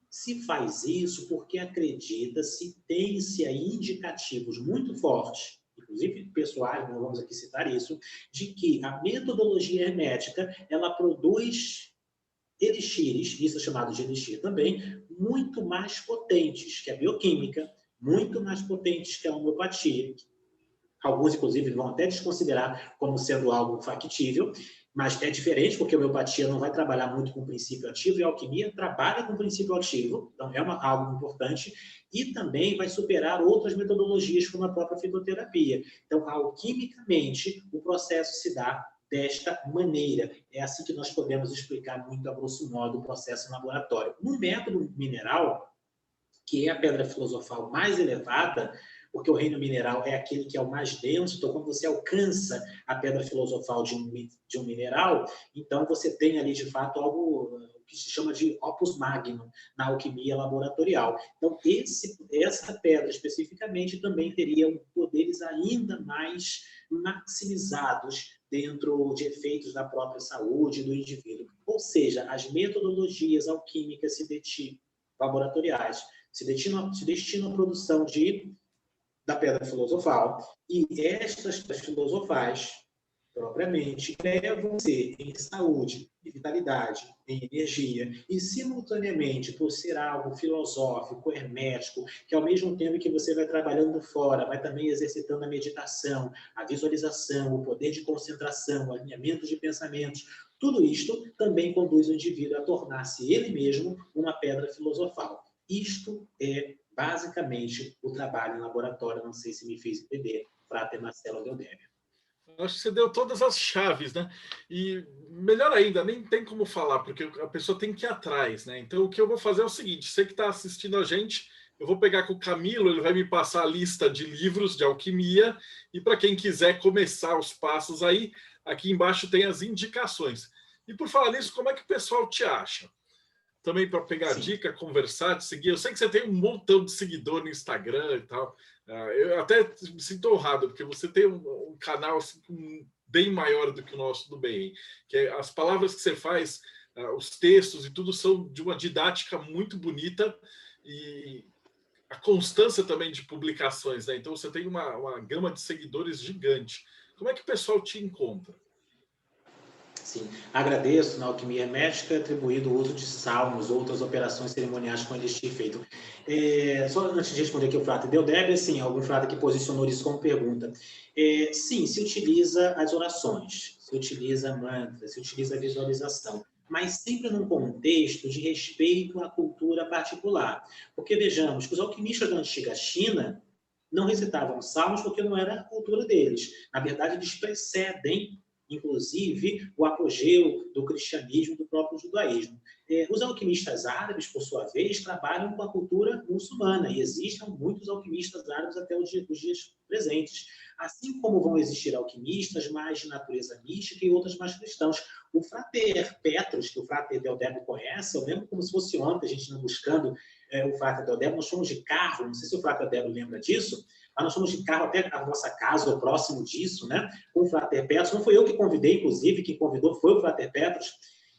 Se faz isso porque acredita-se, tem-se aí indicativos muito fortes, e inclusive pessoais, não vamos aqui citar isso, de que a metodologia hermética, ela produz elixires, isso é chamado de elixir também, muito mais potentes que a bioquímica, muito mais potentes que a homeopatia. Alguns, inclusive, vão até desconsiderar como sendo algo factível, mas é diferente, porque a homeopatia não vai trabalhar muito com princípio ativo e a alquimia trabalha com princípio ativo, então é algo importante, e também vai superar outras metodologias, como a própria fitoterapia. Então, alquimicamente, o processo se dá desta maneira. É assim que nós podemos explicar muito a grosso modo o processo em laboratório. No método mineral, que é a pedra filosofal mais elevada, porque o reino mineral é aquele que é o mais denso, então quando você alcança a pedra filosofal de um mineral, então você tem ali de fato algo que se chama de opus magnum na alquimia laboratorial. Então essa pedra especificamente também teria poderes ainda mais maximizados dentro de efeitos da própria saúde do indivíduo. Ou seja, as metodologias alquímicas laboratoriais se destinam à produção da pedra filosofal, e estas filosofais, propriamente, levam-se em saúde, em vitalidade, em energia, e simultaneamente, por ser algo filosófico, hermético, que ao mesmo tempo que você vai trabalhando fora, vai também exercitando a meditação, a visualização, o poder de concentração, o alinhamento de pensamentos, tudo isto também conduz o indivíduo a tornar-se ele mesmo uma pedra filosofal. Isto é basicamente o trabalho em laboratório, não sei se me fiz entender, Frater Marcelo Deldébio. Acho que você deu todas as chaves, né? E melhor ainda, nem tem como falar, porque a pessoa tem que ir atrás, né? Então, o que eu vou fazer é o seguinte: você que está assistindo a gente, eu vou pegar com o Camilo, ele vai me passar a lista de livros de alquimia, e para quem quiser começar os passos aí, aqui embaixo tem as indicações. E por falar nisso, como é que o pessoal te acha? Também para pegar dica, conversar, te seguir. Eu sei que você tem um montão de seguidor no Instagram e tal. Eu até me sinto honrado, porque você tem um canal assim, bem maior do que o nosso do bem. Que as palavras que você faz, os textos e tudo são de uma didática muito bonita e a constância também de publicações, né? Então você tem uma gama de seguidores gigante. Como é que o pessoal te encontra? Sim, agradeço na alquimia hermética atribuído o uso de salmos, outras operações cerimoniais com elixir feito. Só antes de responder aqui o Frater Deldébio, sim, algum Frater que posicionou isso como pergunta. Sim, se utiliza as orações, se utiliza mantras, se utiliza a visualização, mas sempre num contexto de respeito à cultura particular. Porque, vejamos, que os alquimistas da antiga China não recitavam salmos porque não era a cultura deles. Na verdade, eles precedem inclusive o apogeu do cristianismo, do próprio judaísmo. Os alquimistas árabes, por sua vez, trabalham com a cultura muçulmana, e existem muitos alquimistas árabes até os dias presentes. Assim como vão existir alquimistas mais de natureza mística e outros mais cristãos. O Frater Petrus, que o Frater Deldébio conhece, eu lembro como se fosse ontem, a gente não buscando o Frater Deldébio, nós fomos de carro, não sei se o Frater Deldébio lembra disso, mas nós fomos de carro até a nossa casa, ou próximo disso, né, com o Frater Petrus. Não foi eu que convidei, inclusive, quem convidou foi o Frater Petrus.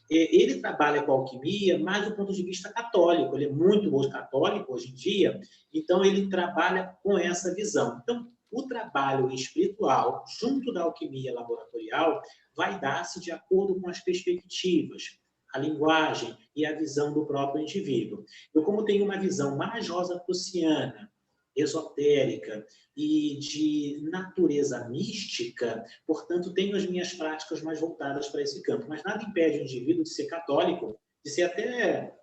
Ele trabalha com alquimia, mas do ponto de vista católico. Ele é muito católico hoje em dia, então ele trabalha com essa visão. Então, o trabalho espiritual, junto da alquimia laboratorial, vai dar-se de acordo com as perspectivas, a linguagem e a visão do próprio indivíduo. Eu, como tenho uma visão mais rosacruciana, esotérica e de natureza mística, portanto, tenho as minhas práticas mais voltadas para esse campo. Mas nada impede o indivíduo de ser católico, de ser até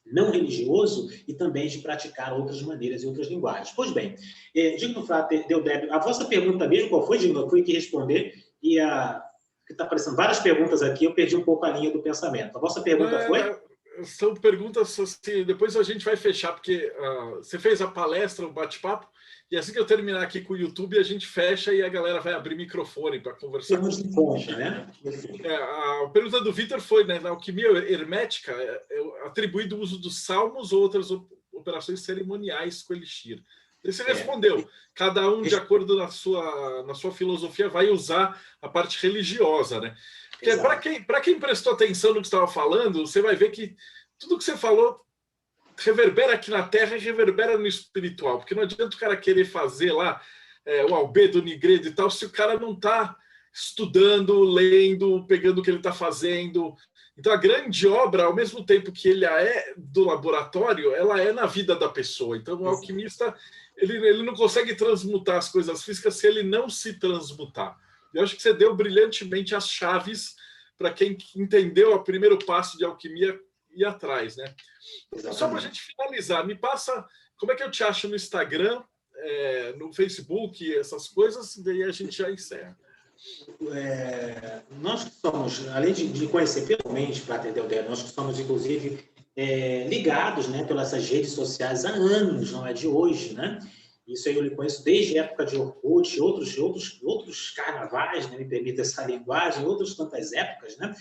não religioso e também de praticar outras maneiras e outras linguagens. Pois bem, Digno Frater Deldébio, a vossa pergunta mesmo, qual foi, Digno? Eu fui aqui responder e está aparecendo várias perguntas aqui, eu perdi um pouco a linha do pensamento. A vossa pergunta foi? São perguntas assim, depois a gente vai fechar, porque você fez a palestra, o bate-papo, e assim que eu terminar aqui com o YouTube, a gente fecha e a galera vai abrir microfone para conversar. Temos em conta, né? A pergunta do Vitor foi, né, na alquimia hermética, é atribuído o uso dos salmos ou outras operações cerimoniais com elixir. Você respondeu, cada um, de acordo na sua filosofia, vai usar a parte religiosa, né? Porque para quem prestou atenção no que você estava falando, você vai ver que tudo que você falou reverbera aqui na Terra e reverbera no espiritual, porque não adianta o cara querer fazer lá o Albedo, Nigredo e tal, se o cara não está estudando, lendo, pegando o que ele está fazendo. Então, a grande obra, ao mesmo tempo que ele é do laboratório, ela é na vida da pessoa. Então, o alquimista, ele não consegue transmutar as coisas físicas se ele não se transmutar. Eu acho que você deu brilhantemente as chaves para quem entendeu o primeiro passo de alquimia ir atrás, né? Só para a gente finalizar, me passa como é que eu te acho no Instagram, no Facebook, essas coisas, e daí a gente já encerra. Nós que somos, além de conhecer pessoalmente, para atender o ideia, nós que somos, inclusive, ligados, né, pelas redes sociais há anos, não é de hoje, né? Isso aí eu lhe conheço desde a época de Orkut, outros carnavais, né, me permita essa linguagem, outras tantas épocas, né?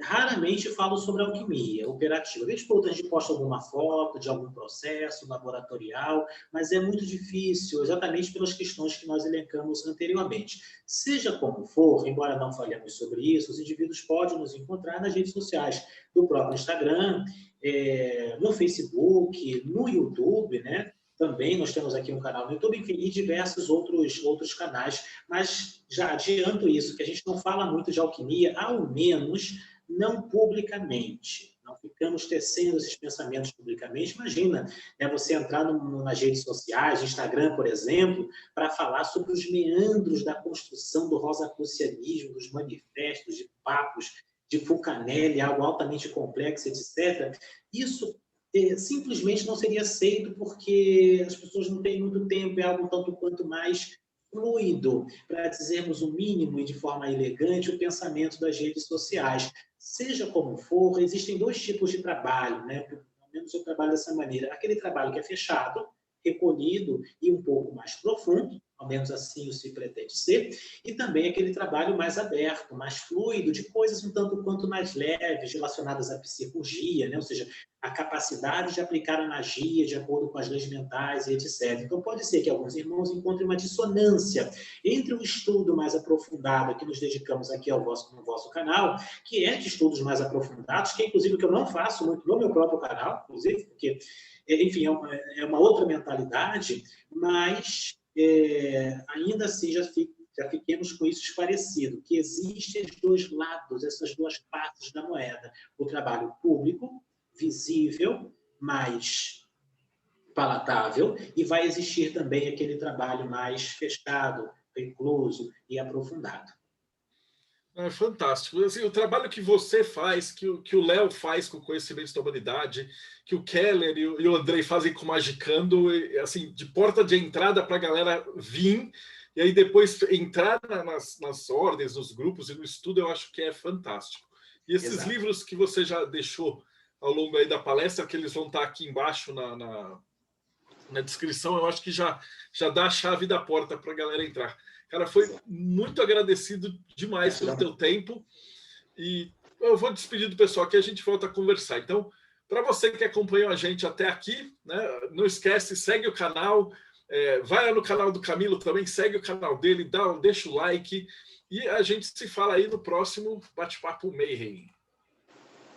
Raramente falo sobre alquimia operativa. De vez em quando a gente posta alguma foto de algum processo laboratorial, mas é muito difícil, exatamente pelas questões que nós elencamos anteriormente. Seja como for, embora não falemos sobre isso, os indivíduos podem nos encontrar nas redes sociais do próprio Instagram, no Facebook, no YouTube, né? Também nós temos aqui um canal no YouTube e diversos outros canais, mas já adianto isso, que a gente não fala muito de alquimia, ao menos não publicamente. Não ficamos tecendo esses pensamentos publicamente. Imagina, né, você entrar nas redes sociais, Instagram, por exemplo, para falar sobre os meandros da construção do rosacrucianismo, dos manifestos, de papos, de Fulcanelli, algo altamente complexo, etc. Isso simplesmente não seria aceito porque as pessoas não têm muito tempo, é algo tanto quanto mais fluido, para dizermos o mínimo e de forma elegante, o pensamento das redes sociais. Seja como for, existem dois tipos de trabalho, né? Pelo menos eu trabalho dessa maneira. Aquele trabalho que é fechado, recolhido e um pouco mais profundo, ao menos assim o se pretende ser, e também aquele trabalho mais aberto, mais fluido, de coisas um tanto quanto mais leves, relacionadas à psicurgia, né? Ou seja, a capacidade de aplicar a magia de acordo com as leis mentais e etc. Então, pode ser que alguns irmãos encontrem uma dissonância entre o estudo mais aprofundado que nos dedicamos aqui no vosso canal, que é de estudos mais aprofundados, que é inclusive o que eu não faço muito no meu próprio canal, inclusive, porque, enfim, é uma outra mentalidade, mas ainda assim já fiquemos com isso esclarecido, que existem os dois lados, essas duas partes da moeda. O trabalho público, visível, mais palatável, e vai existir também aquele trabalho mais fechado, recluso e aprofundado. É fantástico. Assim, o trabalho que você faz, que o Léo faz com Conhecimentos da Humanidade, que o Keller e o Andrei fazem com Magicando, assim, de porta de entrada para a galera vir, e aí depois entrar nas ordens, nos grupos e no estudo, eu acho que é fantástico. E esses Exato. livros que você já deixou ao longo aí da palestra, que eles vão estar aqui embaixo na descrição, eu acho que já dá a chave da porta para a galera entrar. Cara, foi muito agradecido demais pelo teu tempo. E eu vou despedir do pessoal aqui, a gente volta a conversar. Então, para você que acompanhou a gente até aqui, né, não esquece, segue o canal, vai lá no canal do Camilo também, segue o canal dele, deixa o like, e a gente se fala aí no próximo Bate-Papo Mayhem.